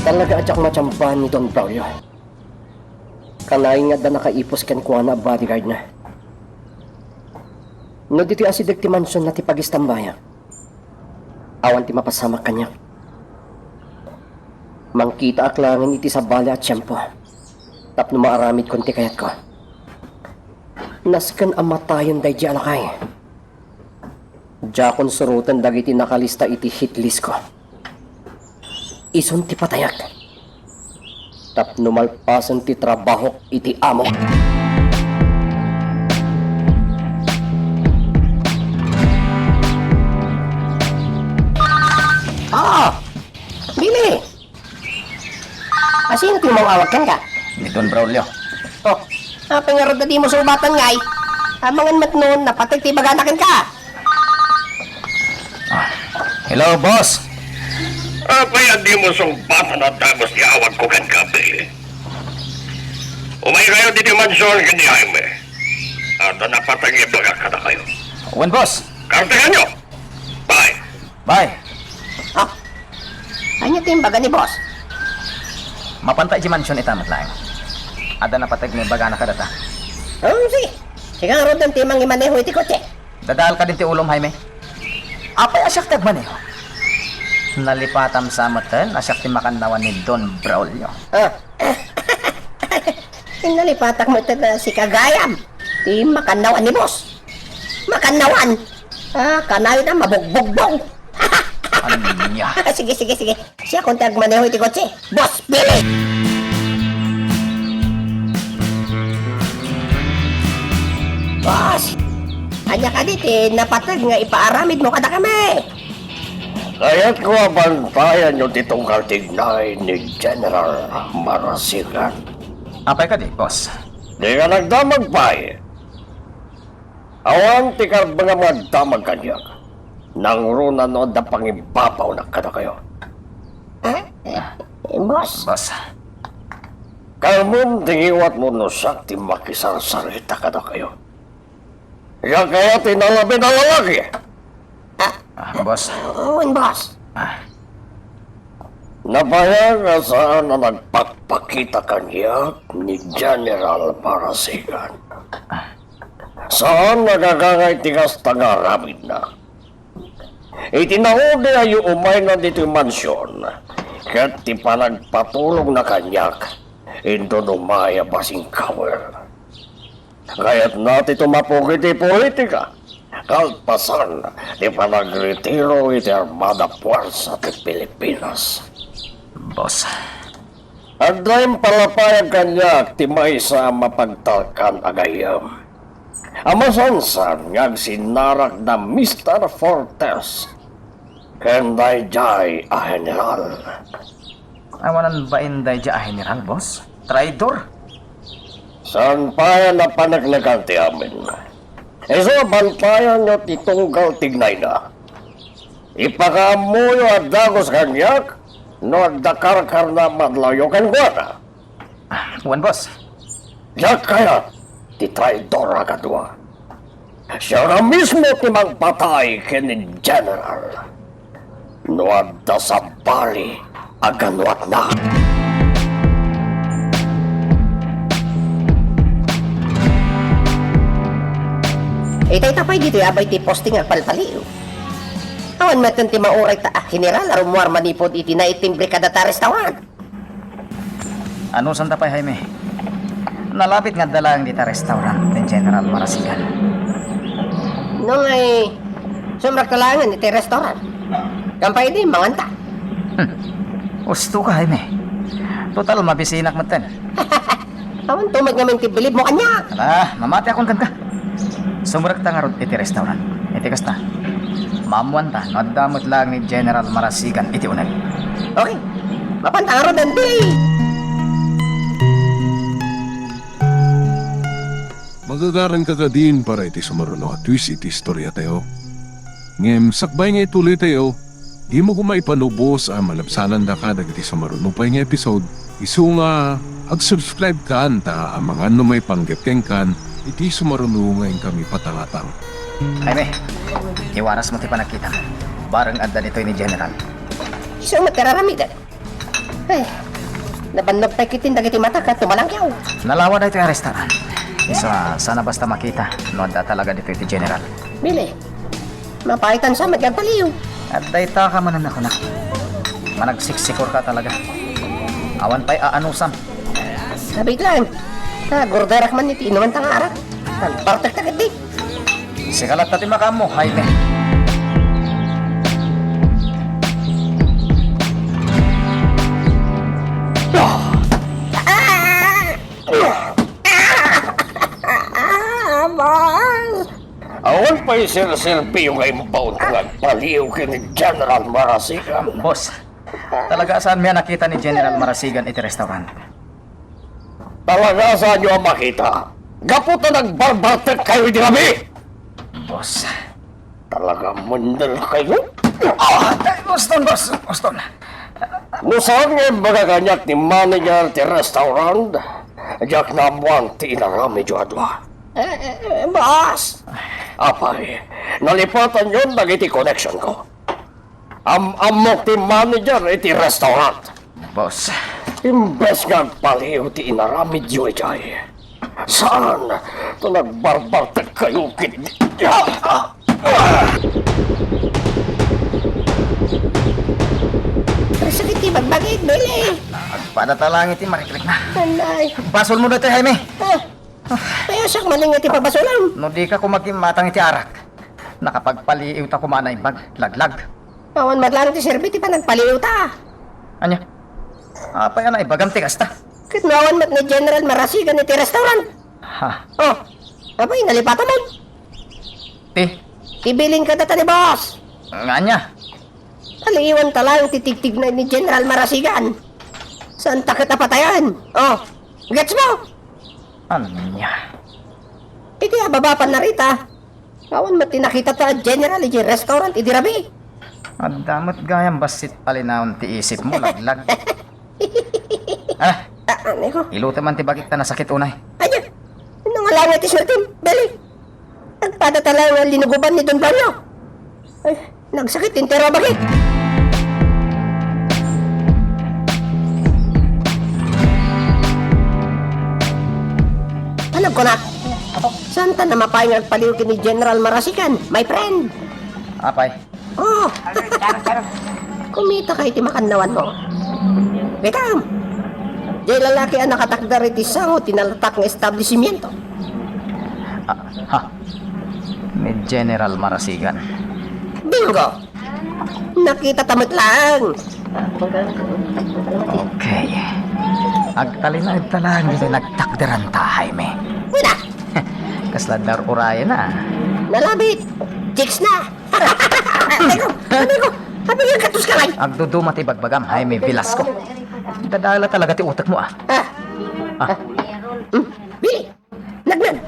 Talaga adyak matsambahan ni Don Braulio. Kanay nga da nakaipos ken kuha na bodyguard na. No dito asi dagti mansion na ti pagistambaya. Awan ti mapasama kanya. Mangkita aklangan iti sa bala at tiyempo. Tapno maaramid konti kayat ko. Nasken amatayon day di alakay. Diya kon surutan dagiti nakalista iti hit list ko. Ison ti patayak. Tapno malpasan ti trabaho iti amo. Billy! Asino ti mawawag ka? Ni Don Braulio. Oh, pangarod na di mo subatan ngay. Amangan mat noon, napatay ti baganakan ka. Hello, boss. Kaya di mo sumbatan at dagos ni awag ko kan kape. Umay kayo di mansyon ka ni Jaime. At napatagay baga ka na kayo. Wen, boss. Kartehan nyo! Bye! Bye. Oh, ano ti baga ni boss? Mapantay di mansyon itamat lang. Ada na patag ni baga na kadata. Oh, sige. Sigang rod ang timang imaneho iti kotse. Dadal ka din ti ulom, Jaime. Apay asyak tagmaneho. Nalipatam sa matan, asyak ti makandawan ni Don Braulio. Nalipatak mo ito na si Kagayam. Di makanawan ni boss. Makanawan. Kanayo na mabugbog-bog. Ano niya? Sige. Siya kung tagmaneho iti kotse. Boss, Billy! Boss! Anya ka diti, napatag nga ipaaramid mo kada kami. Kaya't ko abantayan nyo ditong kartignay ni General Marasigan. Apay ka di, boss. Di ka nagdamag pa eh. Awan ti ka mga magdamag kanyak. Nang runa no da pangibabaw na kada kayo. Boss? Bas. Kalmon tingiwat mo no sakti makisarsarita kada kayo. Yan kaya tinalabi na lalaki. Boss. Boss. Nabayang nga saan na nagpagpakita kanya ni General Marasigan. Saan nagagangay tigas tangaramid na. Itinahuli ay umay na dito yung mansyon. Kaya't ti panagpatulong na kanyak. Indo numaya basing kawer. Kaya't natin tumapog iti politika. Kalpasan, di panagretiro iti Armada Puwersa ti Pilipinas. Boss. At dahil palapayag kanya ti may sa mapagtalkan agayam. Amasansan ngag sinarak na Mr. Fortes. Kenday jay a general. Awanan ba inday di general, boss? Traidor? San pa na panaglagan ti amin? Eso bantayan nyo titunggal tignay na. Ipakamuyo at dagos kanyak, no agdakarkar na madlayo kan guana. Wan, boss. Yak kaya, ti traidor agadwa. Siya na mismo ti magpatay kini General. No adda sa bali, aganwat na. Itay tapay dito abay ti posting ang palpaliw. Awan matan ti mauray ta general arumuar manipod iti na itimbre kada ta restawan. Ano santa pa, Jaime? Nalapit nga dalang dita restaurant ni General Marasigan. Nung ay sumrak talangan iti restaurant. Kampay di manganta. Gusto ka, Jaime. Total, mabisinak matan. Awan tumag naman ti bilib mo kanya. Ala, mamati akong kanta. Sumurak ta nga rod iti restaurant. Iti kasta. Mamuan ta, nadamot lang ni General Marasigan iti unay. Okay, mapantang ron ang day. Magagaran ka ka din para iti sumaruno at twist iti istorya tayo. Ngem, sakbay nga ituloy tayo, di mo kumaipanubos ang malabsanan da ka dagiti sumaruno pa nga episode. Isu nga, ag-subscribe ka ta ang mga may panggap kan iti sumarunungan kami patalatang. Jaime, iwaras mo ti panakita. Barang adda nito ni General. Iso magkararamidan. Ay, nabannog tayo kitin dagiti mata ka tumalangyaw. Nalawa na ito yung restaurant. Isa, sana basta makita. No adda talaga dito iti General. Bili, mapaitan sa magagpaliw. At dayta ka manan ako na. Managsiksikor ka talaga. Awan pa'y aanusam. Sabit lang. Gordarak man iti inuman tang arak. Partek takit di. Sikalat natin makamo, Jaime. Awan pa'y silsilpi yung ay mabaon ko paliw kini General Marasigan. Boss, talaga saan may nakita ni General Marasigan iti restaurant? Talaga saan nyo ang makita? Gapot na nagbarbartek kayo di kami! Boss. Talaga mundal kayo? Boston, boss. Boston. Nusang yung magaganyak ni manager ti restaurant, jak namuan ti inarami adwa. Boss! Apay, nalipatan yun nagiti connection ko. Amok ti manager iti restaurant. Boss. Imbes nga paliw ti inarami jay. Saan? Ito nagbarbartek kayo kit... Sakit ti bagbagit, Bili. Padatalangit ti mariklik na. Anay. Basol mo na ito, Jaime. Kaya siya maning iti pabasulam. No di ka kumagimatang iti arak. Nakapagpaliiw ta kumanay laglag. Awan maglang ti serbiti pa nagpaliw ta. Anya? Apay na ibagam ti kasta. Kitnawan mat ni General Marasigan iti restaurant. Ha? Oh, abay, nalipatan mo. Ti? Ibilin ka data ni boss. Nganya? Aliwan talang titigtig na ni General Marasigan. Saan takot na patayan? Oh, gets mo? Anya? Iti ababapan na rita. Awan mat tinakita ta General iti restaurant iti rabi. Adamot gayang basit palinawon ti isip mo laglag. Ah, Ano ko? iluta man ti bagit ta nasakit unay. Anya, nangalangit ti swertim, Beli. Nagpada talang ang linuguban ni Don Banyo. Ay, nagsakit tintero bakit? Alam ko na. Saan ta na mapayang paliw ni General Marasigan, my friend? Apay? Oh, kumita kay ti makanlawan mo. Bekam, di lalaki ang nakatakdar iti sango tinalatak ng establishmento. Ha? Ni General Marasigan. Bingo! Nakita tamit lang. Okay. Agtalinag talang dito nagtakderan ta, Jaime. Wala, Kasladar uraya na. nalabit. Chicks na. Sabi ko, yung katus ka lang. Agduduma ti bagbagam, Jaime Velasco. Dadala talaga ti utak mo ah. Bili, nagnan.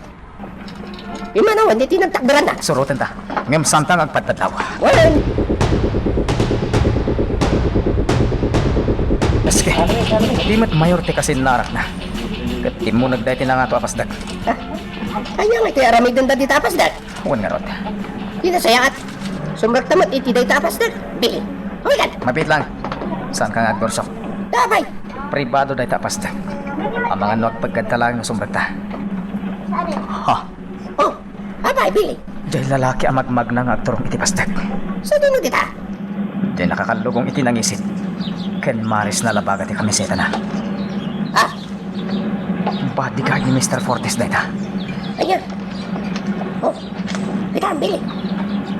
Imanawan, di tinagtakdaran na. Surutan ta. Ngam santang agpadtadlaw. Walang. Maski, di mat mayor ti kasi narak na. Katim mo nagdayti na nga to apasdag. Kaya nga iti aramid ng dadi tapas dag. Huwag nga rot. Di na sayangat. Sumrak tamat iti day tapas dag. Bili, huwigan. Mabit lang. Saan ka nga agborsok? Dabay. Pribado day tapasdag. Ang mga nuwag pagkadtalang ng sumbragta. Ha? Oh, abay, Bili. Diyay lalaki ang magmag na nga agturong iti pasdag. Sa dino kita. Diyay nakakalugong iti nangisit. Ken Maris na labaga ti kamiseta na. Ah, Bodyguard ni Mr. Fortes day ta. ayan. Oh, kita, Bili.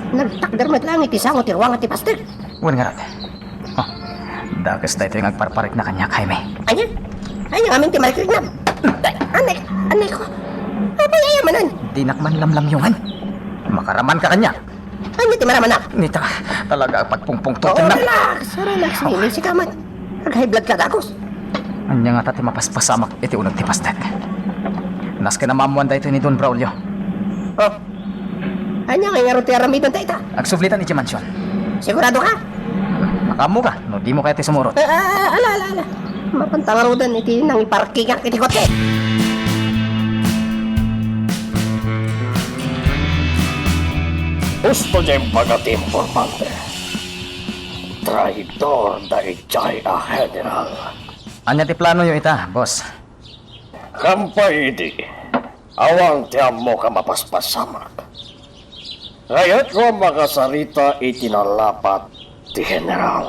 Nagtakdarmat lang iti sango ti ruwang at ti pastig. Huwag nga rot. Oh, dakas day ito yung agparparik na kanya, Jaime. Ayan. Ayan, amin ti marikig na. Anay ko. Abay, ayamanan. Di nakman lamlamyungan. Makaraman ka kanya. Ano ti maraman na? Nita, talaga pagpungpung to. Oh, relax, Bili. Si kamat. Nag-high blood ka dagos. Anya nga tati mapaspasamak iti unag ti pasdag. Nas ka na mamuan da ito ni Don Braulio. Oh, anya nga nga ti aramidan tayo ta. Agsublitan iti mansyon. Sigurado ka? Makamu ka, no di mo kaya ti sumurot. Ala. Mapantangarudan iti nang iparking ang iti kote. Gusto niya yung pagka-informante. Traidor da ijay a general. Anya ti plano yung ita, boss? Kampay di. Awang tiyam mo ka mapaspasamak. Ngayon ko makasarita itinalapat ti general.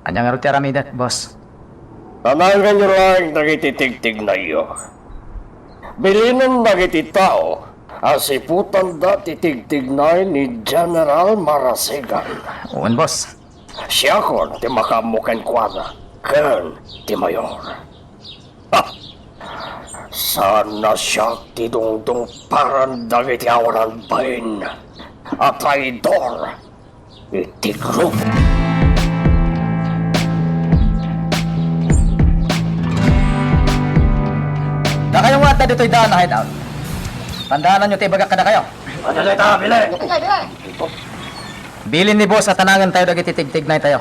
Anya nga ro ti aramidat, boss? Tanangan nyo lang nagititigtig na iyo. Bilinan nagiti tao, asiputan da titigtignay ni General Marasigan. Uwan, boss. Siya kon ti makamukan kwa ken ti mayor. Ha! Sana siya ti dungdung paran dagiti awanan bain at traidor iti grupo. Da kayong wata dito'y daan na hideout. Tandaanan nyo tayo bagak kada kayo. Ano na ita, bili? Bilin ni boss at tanangan tayo dagiti tigtignay tayo.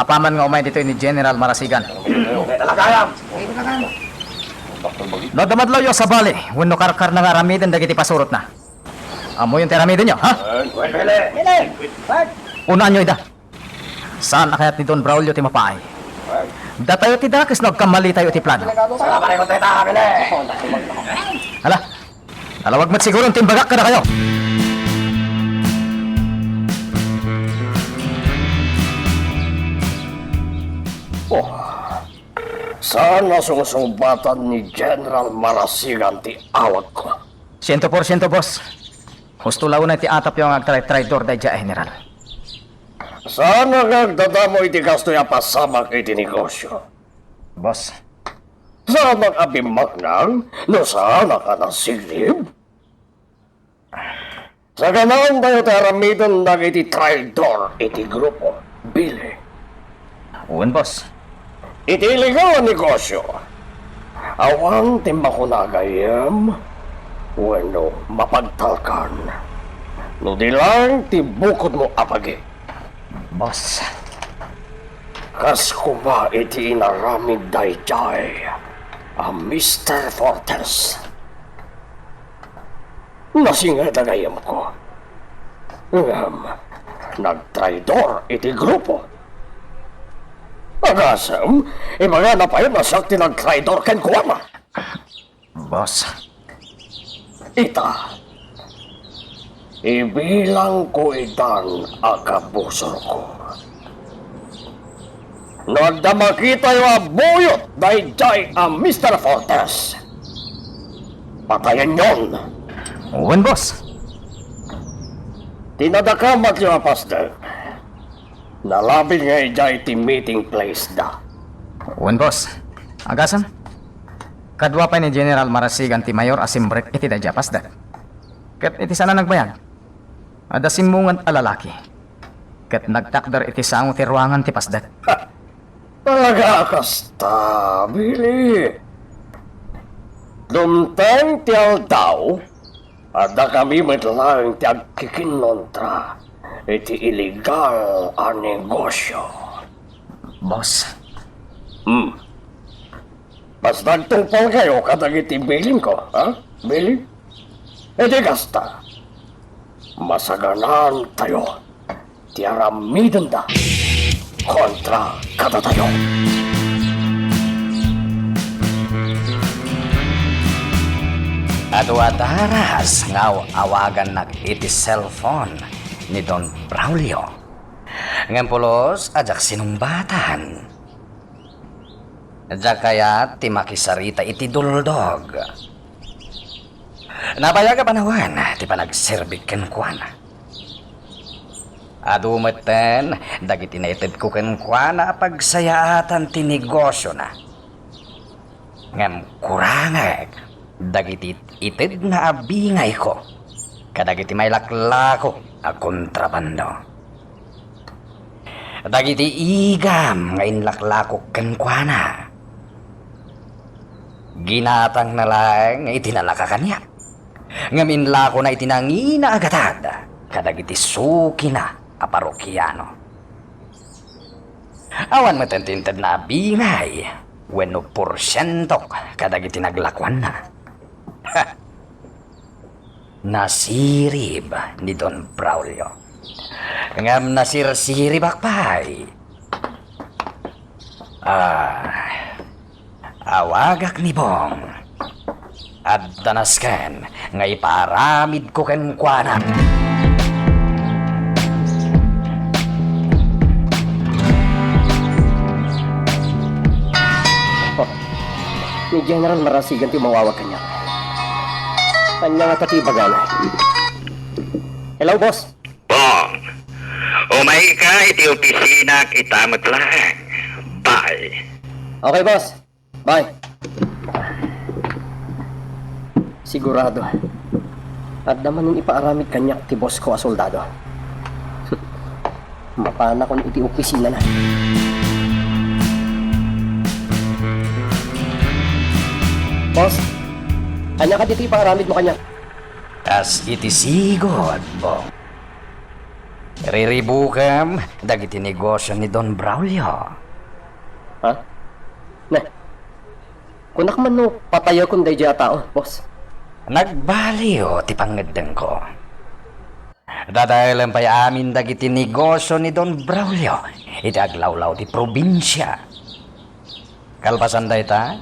Apaman nga umay dito ni General Marasigan. Talagayam! No damadlaw yo sa bali. Wenno karkar na nga ramiden dagiti pasurot na. Amo yung tiramiden nyo, ha? Bili! Unaan nyo ida. Saan na kaya't ni Don Braulio ti mapaay? Da tayo ti dakis nagkamali tayo ti plano. Salamat ko tayo, bili! Hala, alawag mat siguro ang timbagak ka na kayo. Sana sumusumbatan ni General Marasigan ti awat ko. 100% boss. Gusto lao na ti atap yung agtray-traidor da dya, General. Sana nagdadamo iti gasto ya pasamak iti negosyo. Boss, Sa mag-abimak nang, no sana ka nasilib? Sa ganaan tayo taramidon nag iti traidor iti grupo, Billy. uwan boss. Iti iligaw ang negosyo. Awang timba ko nagayam, bueno, mapagtalkan. No di lang, tibukod mo apagi. Boss, Kas kuma iti inaramid dayjay, a Mr. Fortes. Nasinga dagayam ko. Nagtraidor iti grupo. Agasam, imaga na pa yun na sakti nagtraidor ken kuwama. boss. Ita, ibilang ko itan akabusor ko. Nagdamakita yung abuyot dahil jay ang Mr. Fortes. Patayan yon. Uwan boss. Tinadakamat yung apasda. Nalabi nga ijay ti meeting place da. Uwan boss. Agasan? Kadwa pa ni General Marasigan ti Mayor Asimbrek iti da japas da. Kat iti sana nagbayag. Ada simungan alalaki. Kat nagtakdar iti sango ti ruangan ti pasdat. Talaga kasta, Billy. Dumtang ti aldaw, ada kami matlang ti agkikinontra, iti illegal a negosyo. Boss, Mas nagtungpal kayo kadag iti bilin ko, ha, Billy? Iti kasta, masaganan tayo, ti aramidon da, kontra kada tayo. adwadaras ngaw awagan nag iti cellphone ni Don Braulio. Ngayon pulos, ajak sinumbatan. Ajak kaya ti makisarita iti duldog. Nabayaga panawan, ti panagserbik ken kuana. Adumeten, dagiti naitid ko ken kuana pagsayaatan ti negosyo na. Ngem kurangag, dagiti itid na abingay ko. Kadagiti may laklako a kontrabando. Dagiti igam nga inlaklako ken kuana. Ginatang na lang itinalaka kanya. Ngaminla ko na itinangina agatad. Kadagiti suki na a parokyano. Awan matentinted na bingay. Wenno porsyento kadagiti naglakwan na. nasirib ni Don Braulio. Ngam nasirsirib akpay. Awagak ni Bong. At danasken nga iparamid ko ken kuanak. Ni General marasigan ti mawawag kanya. Kanya nga tatibagan. Hello, boss. Bong, umay ka iti opisina kita maglang. Bye. Okay, boss. Bye. Sigurado. At naman yung ipaaramid kanyak ti boss ko a soldado. Mapana kung iti opisina na. Boss, kanya ka dito ipaaramid mo kanya. As iti sigod, Bong. Riribukam dagiti negosyo ni Don Braulio. Ha? Na. Kunak man no, patayo kung day dya tao, boss. Nagbaliw ti pangedeng ko. Dadahilan pa'y amin dagiti negosyo ni Don Braulio. Iti aglawlaw ti probinsya. Kalpasan day ta,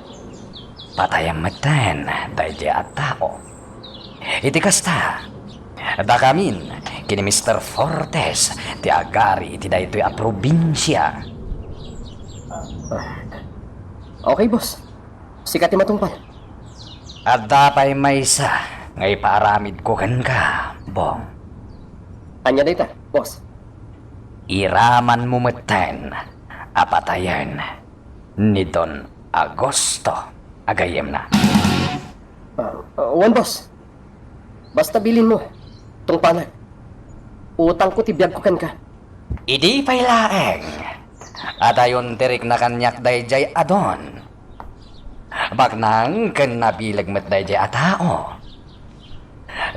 patayang matan day dya at tao. Iti kasta, da kamin, kini Mr. Fortes, ti agari iti daytoy a probinsya. Okay, boss. Sikat ti matungpal. At dapay maysa, ngay paramid ko kan ka, Bong. Anya day ta, boss. Iraman mo matan, apatayan ni Don Agosto, agayem na. One boss. Basta bilin mo. Tungpanan. Utang ko tibiyag ko kan ka. Idi pa'y laeng. At ayon tirik na kanyak dayjay adon. Baknang ken nabilag met dayjay a tao.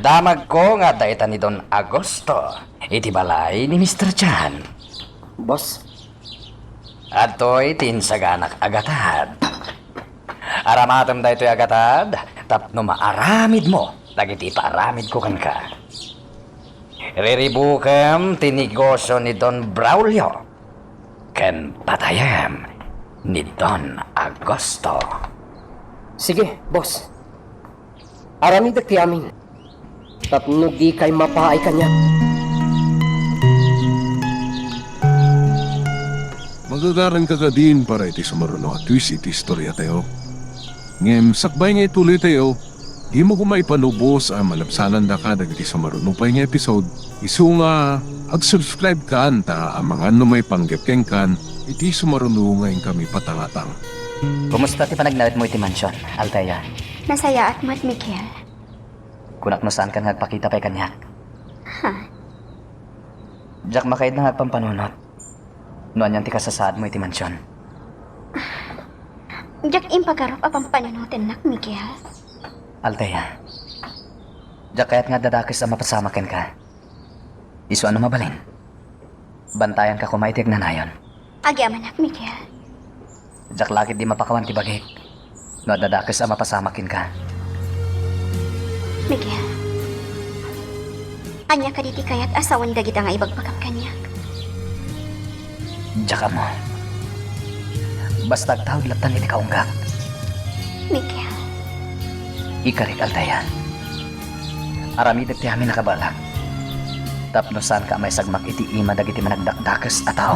Damag ko nga dayta ni Don Agosto. Iti balay ni Mr. Chan. Boss. At to'y tinsaganak agatad. Aramatom daytoy agatad, tapno maaramid mo. Dagiti paaramid ko kan ka. Riribukam tinegosyo ni Don Braulio. Ken patayam ni Don Agosto. Sige, boss. Aramid ti amin. Tapno di kay mapaay kanya. Magagaran ka din para iti sumaruno at twist iti istorya tayo. Ngem, sakbay nga ituloy tayo. Di mo kumay panubos ang malabsanan da ka dagiti sumaruno pa nga episode. Isu nga, ag-subscribe ka anta ang mga numay panggepkeng kan iti sumaruno ngayon kami patangatang. Kumusta ti panagnalit mo iti mansyon, Althea? Nasaya at mat, Mikel. Kunak no saan ka nagpakita pa'y kanyak? Jack makaid na nagpampanunot. Noan yan ti kasasaad mo iti mansyon. Jack impagarap apang panunutin nak, Mikel. Althea, Jack kaya't nga dadakis ang mapasamakin ka. Isu ano mabalin? Bantayan ka kumaitig na nayon. Agyaman nak, Mikel. Jack lakit di mapakawan ti bagik. No dadakis ang mapasamakin ka. Mikel. Anya ka diti kayat asawan dagita nga ibagbagap kanyak. Jack mo. Basta tawag latan iti kaunggak. Mikel. Ikarik, Althea. Aramidag ti amin nakabalak. Tapno saan ka may sagmak iti ima dagiti managdakdakas a tao.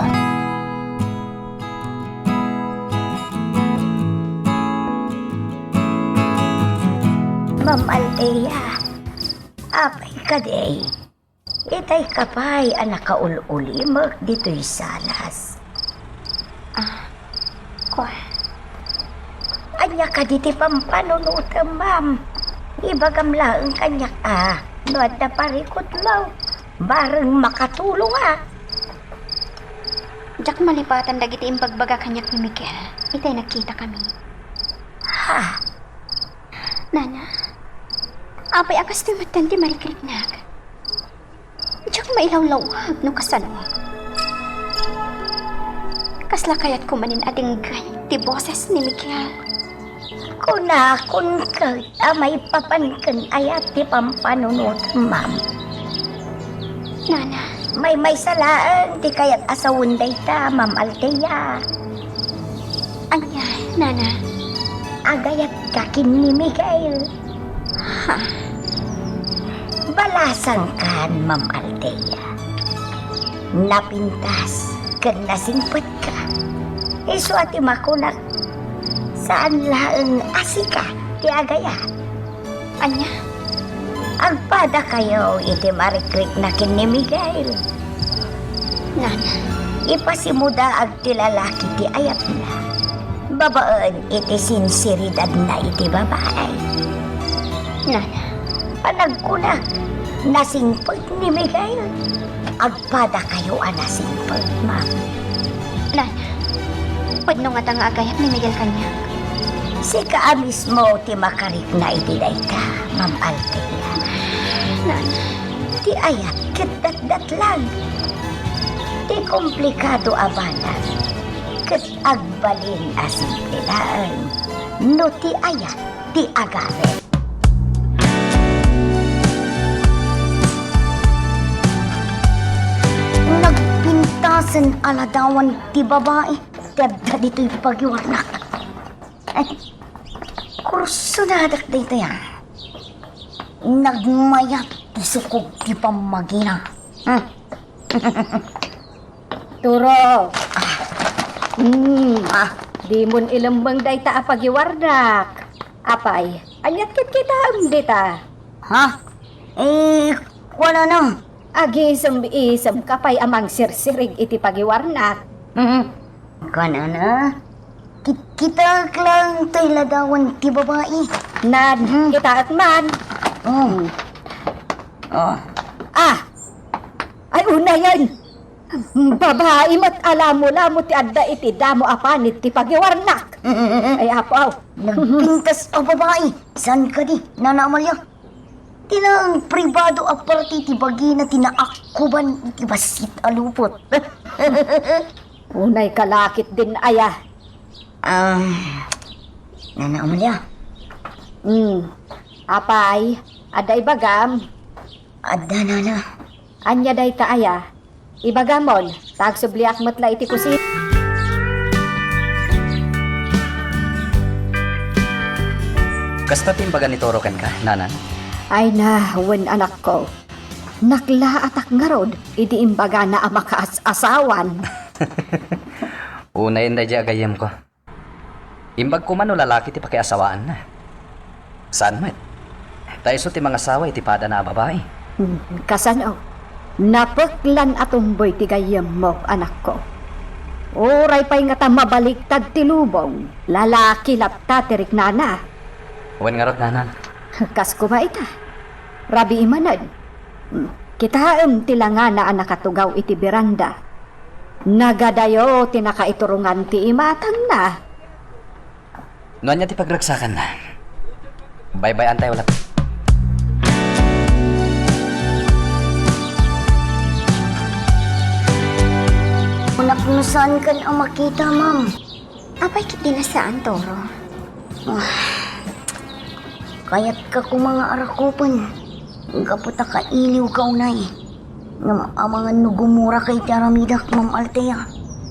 Ma'am Althea, apay ka day. Itay kapay anak kaululimag dito'y salas. Kwa. Anya ka diti pampanunutam, ma'am. Ibagam laeng kanyak Nuad na parikot law. Bareng makatulong Jack malipatan dagiti imbagbaga kanyak ni Mikel. Itay nakita kami. Ha? Nana, apay akas ti matan ti marikriknak. Jack mailawlawag no kasano. Kasla kayat kumanin ating ti boses ni Mikel. Kunakon ka, may papankan ayat ti pampanunod, ma'am. Nana, May salaan, di kayat asawun day ta, Ma'am Althea. anya, Nana. Agayat kakin ni Miguel. Balasan kan, Ma'am Althea. Napintas, kan nasingpet ka. Isu ati makunak, saan laang asika, ti agayat. Anya, Agpada kayo, iti marikrik na kin ni Miguel. Nana. Ipasimuda ag ti lalaki ti ayat na. Babaan iti sinseridad na iti babae. Nana. Panagkunak, nasingpag ni Miguel. Agpada kayo nasingpag, ma'am. Nana. Pwede nga tanga agayat ni Miguel kanya. Sika mismo ti makarik na iti dayta, Ma'am Althea. Nana. Ti ayat kitdat-dat lang. Ti komplikado abanan. Ket agbalin asimpilaan. No ti ayat ti agaret. Nagpintasan aladawan ti babae. Tebda dito'y pagiwarnak. Ay, kurso na hadak dito yan. Nagmayat ti sukog ti pamagina. Turo. Di mon ilambang day ta apagiwardak. Apay, anyat kita dita. Ha? Wala na. Agisam-isam kapay amang sirsirig iti pagiwarnak. Kana na. Kita lang tayo ladawan ti babae. Nan, kita at man. Ay una yan. Babae mat alamo ti adda iti damo apanit ti pagiwarnak. Ay apaw. Nagpintas ang babae. San ka di, nanamalya? Tinang pribado a parti ti bagina tinaakuban iti basit alupot. Unay kalakit din aya. Nanamalya? Apay, aday bagam. Adda na. Anya day ta aya. Ibagamon, tagsubliak matla iti kusin. Kasta timbaga ni Toro ken ka, nanan? Ay na, wen anak ko. Naklaatak nga rod, iti imbaga na ang makaasawan. Una yun da agayem ko. Imbag ko man o lalaki ti pakiasawaan na. Saan met? Tayo so ti mga asawa iti pada na babae. Kasano, napaklan atumboy ti gayem mo, anak ko. Oray pa'y nga ta mabaliktad ti lubong, lalaki lapta ti riknana. Uwan nga rot, nanan. Kas kumaita, rabi imanad. Kitaem tilangana ang nakatugaw iti beranda. Nagadayo tinakaiturungan ti imatang na. Noon niya ti pagragsakan na. Bye-bye antay ulat. Unaknusan kan ang makita, ma'am. Apay kit dinasaan, Toro. Kayat ka kung mga arakupan. Kaputa ka iliw ka unay. Nga mga nugumura kay Tiaramidak, Ma'am Althea.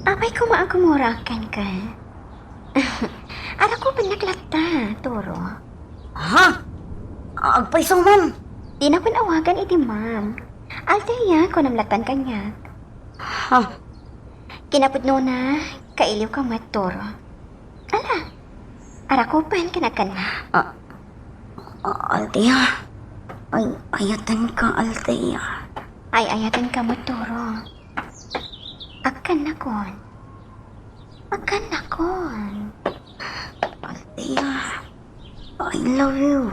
Apay kumaagumurakan ka. Ara ko panaglata, Toro. Ha? Agpaisang, ma'am. Di na panawagan iti ma'am. Althea, kunamlatan kanya. Ha? Kinapudno na, kailiw ka mat, Toro. Ala, ara ko pan kanakan na. Althea. Ay, ayatan ka, Althea. Ay, ayatan ka mo, Toro. Akan na kon. Akan na kon. Althea, I love you.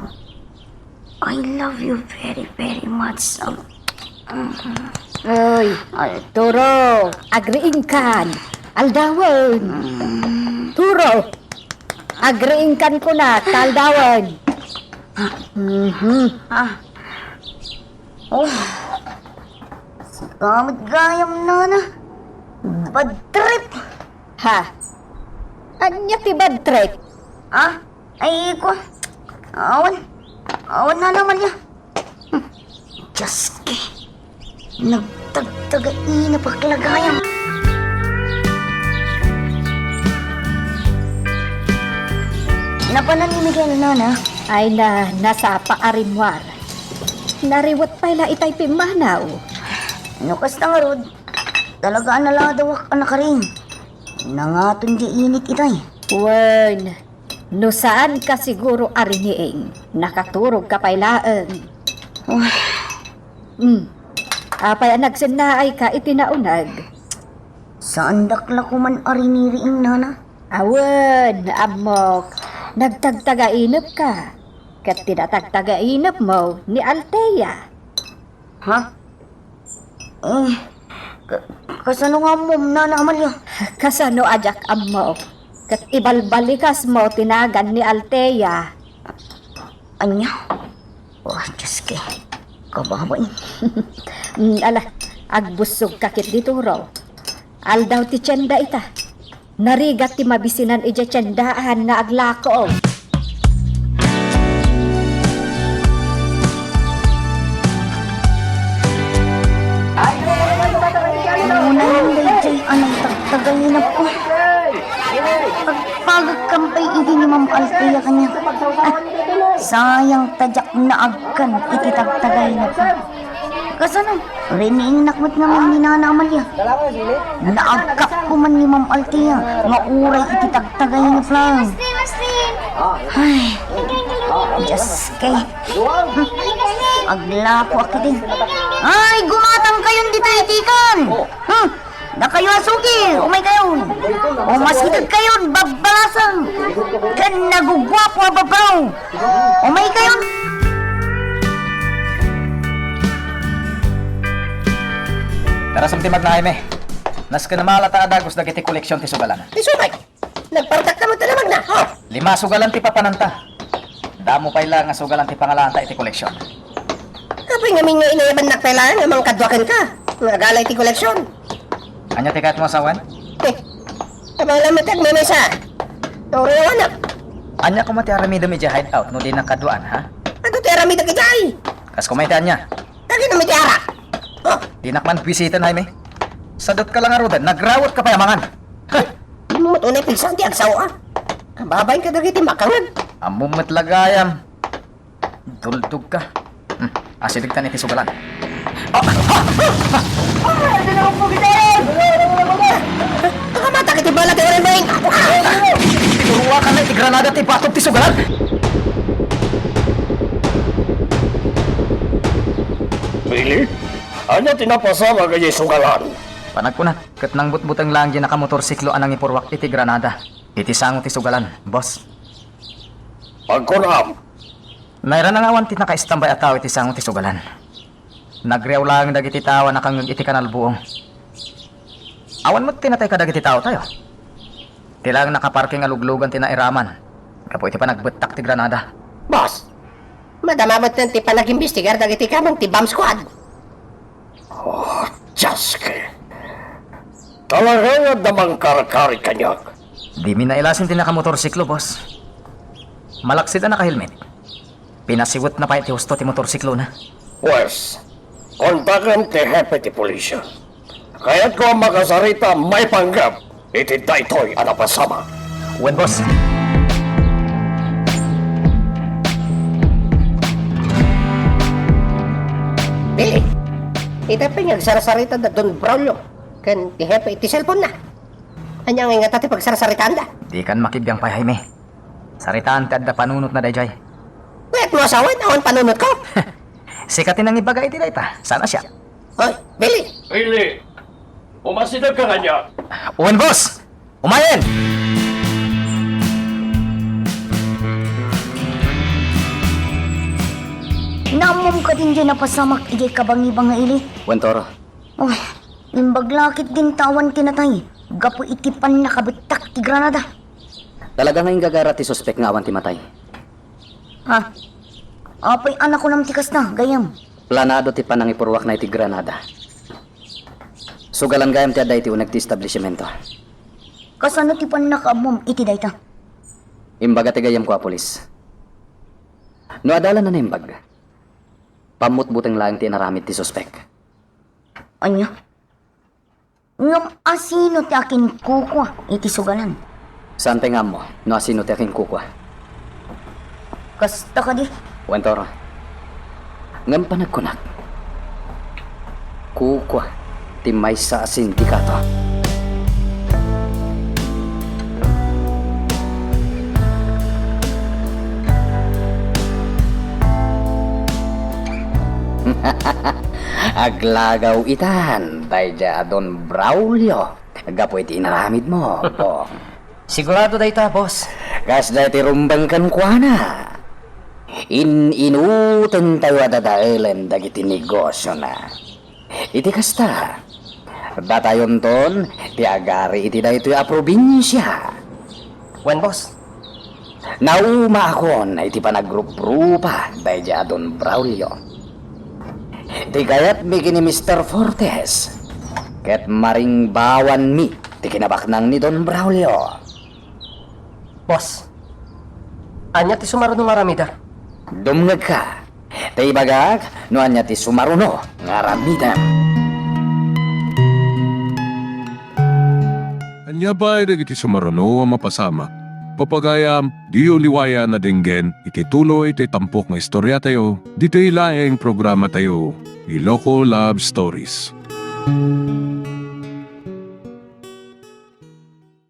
I love you very, very much. Oy, Turo, agriing kan. Aldawan. Turo, agriing kan ko na, taldawan. Oh, sikamot gayam na. Bad trip. Ha? Anya ti bad trip? Ha? Ay, ko. Awan. Awan na naman niya. Diyos ke. Nagtagtagay na paglagayan. Napanan ni Miguel, nana. Ay na, nasa paarimwar. Nariwat pa ila itay pimanaw. Nukas na nga, Rod. Talaga naladawak anak ka rin. Nangaton di init itay. Wen, no saan ka siguro ariniing? Nakaturog ka pailaan. Apay ang nagsinaay ka itinaunag. Saan dakla ko man ariniriing, nana? Awen, amok, nagtagtagainap ka. Kat tinatagtagainap mo ni Althea. Ha? Kasano nga mo, nana Amalia? Kasano ajak amo? Kat ibalbalikas mo tinagan ni Althea. Anya? Oh, Diyos ke. Kababain. Ala, agbusog kakit dito raw. Aldaw ti tiyenda ita. Narigat ti mabisinan ija tiyendaan na aglako. Muna yung dayjay anang tagtagay na po. Pagpagkampay idi ni Ma'am Althea kanya. Sayang tadyak na agkan iti tagtagay na po. Kasano? Riniing nakmat naman ni Nana Amalia. Naagkap ko man ni Ma'am Althea. Nga uray iti tagtagay na plan. Ay, Diyos kay. Aglapo akitin. Ay, gumatang kayon dito itikan. Na kayo asuki, umay kayon. O masikag kayon, babalasan. Kan nagugwapo ababaw. Umay kayon. Tara sumtimag na Jaime. Nas ka na malata adagos dagiti koleksyon ti sugalan. Isumay! Nagpartak naman talamag na! Oh! 5 sugalan ti papananta. Damo pa ila nga sugalan ti pangalanta iti koleksyon. Kapag nga nga inayaban na kailangan nga mga kadwakan ka. Nga galay ti koleksyon. Anya ti kahit mo asawan? Kapag alam mo tag may mesa. Toro yung anak. Anya ko mati aramido medya hideout no di nakaduan ha? Ano ti arami na kitay? Kas kumay ti anya. Lagi na may ti arak. Oh! Di nakman bisitan Jaime. Sadot ka lang arudan, nagrawat ka payamangan. Di mo matunay pilsan ti agsawa. Kababayin ka dagiti makangad. Amumot lagayam. Dultog ka. Asilig tan iti sugalan. Nakamata kiti bala ti orin bayin. Tinuruwa ka na iti granada ti patog ti sugalan. Billy, ano tinapasama kaya sugalan? Panagkunat, kat nang butbutang lang di nakamotorsiklo anang ipurwak iti granada. Iti sango ti sugalan, boss. Pagkunam, Naira na ngawan ti naka-istambay at tao iti sango ti sugalan. Nagriaw lang dagiti tawa nakangag iti kanal buong. Awan mo tinatay ka dagiti tao tayo. Tilang nakaparking aluglugan ti nairaman. Kapo iti pa nagbetak ti granada. Boss, madamabot ng ti panag-imbestigar dagiti kamang ti bomb squad. Jaske. Talaga nga damang karakari kanyak. Di mi nailasin ti nakamotorsiklo, boss. Malaksid na naka-helmet. Pinasiwot na pa iti husto ti motorsiklo na. Wes, kontakan ti hepe ti pulisya. Kaya't ko ang makasarita may panggap. Iti daytoy ang napasama. Wen, boss. Billy, ita pinag-sarasarita na Don Braulio. Kan ti hepe iti cellphone na. Anya nga nga tati pagsarasaritaan da. Di kan makibiyang pa, Jaime. Saritaan ti adda panunot na dayjay. Wait mo asawan, awan panunod ko. Sikatin ang ibagay ti dayta. Sana siya. Hoy, Billy, Billy, umasidag ka kanya. Wen, boss! Umayin! Namom ka din dyan napasamak ijay kabangi-banga ili. Wen, Toro. Oh, imbaglakit din tawan kinatay. Gapo itipan nakabetak ti granada. Talaga nga yung gagara ti suspek nga awan ti matay. Ha? Apay anak ko nam tikas na, gayam. Planado ti panang ipurwak na iti granada. Sugalan gayam ti aday ti unag ti establishmento. Kasano ti pan nakaamom iti dayta? Imbaga tigayam ko, polis. No adala na imbag. Pamutbuteng lang ti naramit ti suspek. Anya? Ngam asino ti akin kukwa iti sugalan. Saan pengam mo? No asino ti aking kukwa? Kasta ka di. Wentoro. Ngam panagkunak. Kukwa. Ti may sa sindikato. Aglagaw itan. Dayja Don Braulio. Gapoy ti inaramid mo. Bong. Sigurado day ta, boss. Kas da ti rumbang kan kuana. Inutan tayo adadailan dagiti negosyo na. Iti kasta. Datayon ton, ti agari iti da ito a probinsya. Wen, boss? Nauma akon na iti panagrup-rupa dayja Don Braulio. Ti kayat mi kini Mr. Fortes. Ket maring bawan mi ti kinabaknang ni Don Braulio. Boss, anya ti sumaro ng aramida? Dumngag ka. Ti bagag, no anya ti sumaruno nga ramidan. Anya ba iti sumaruno ang mapasama? Papagayam, di uliwaya na dinggen, iti tuloy iti tampok nga istorya tayo, dito ilaing programa tayo, Iloko Love Stories.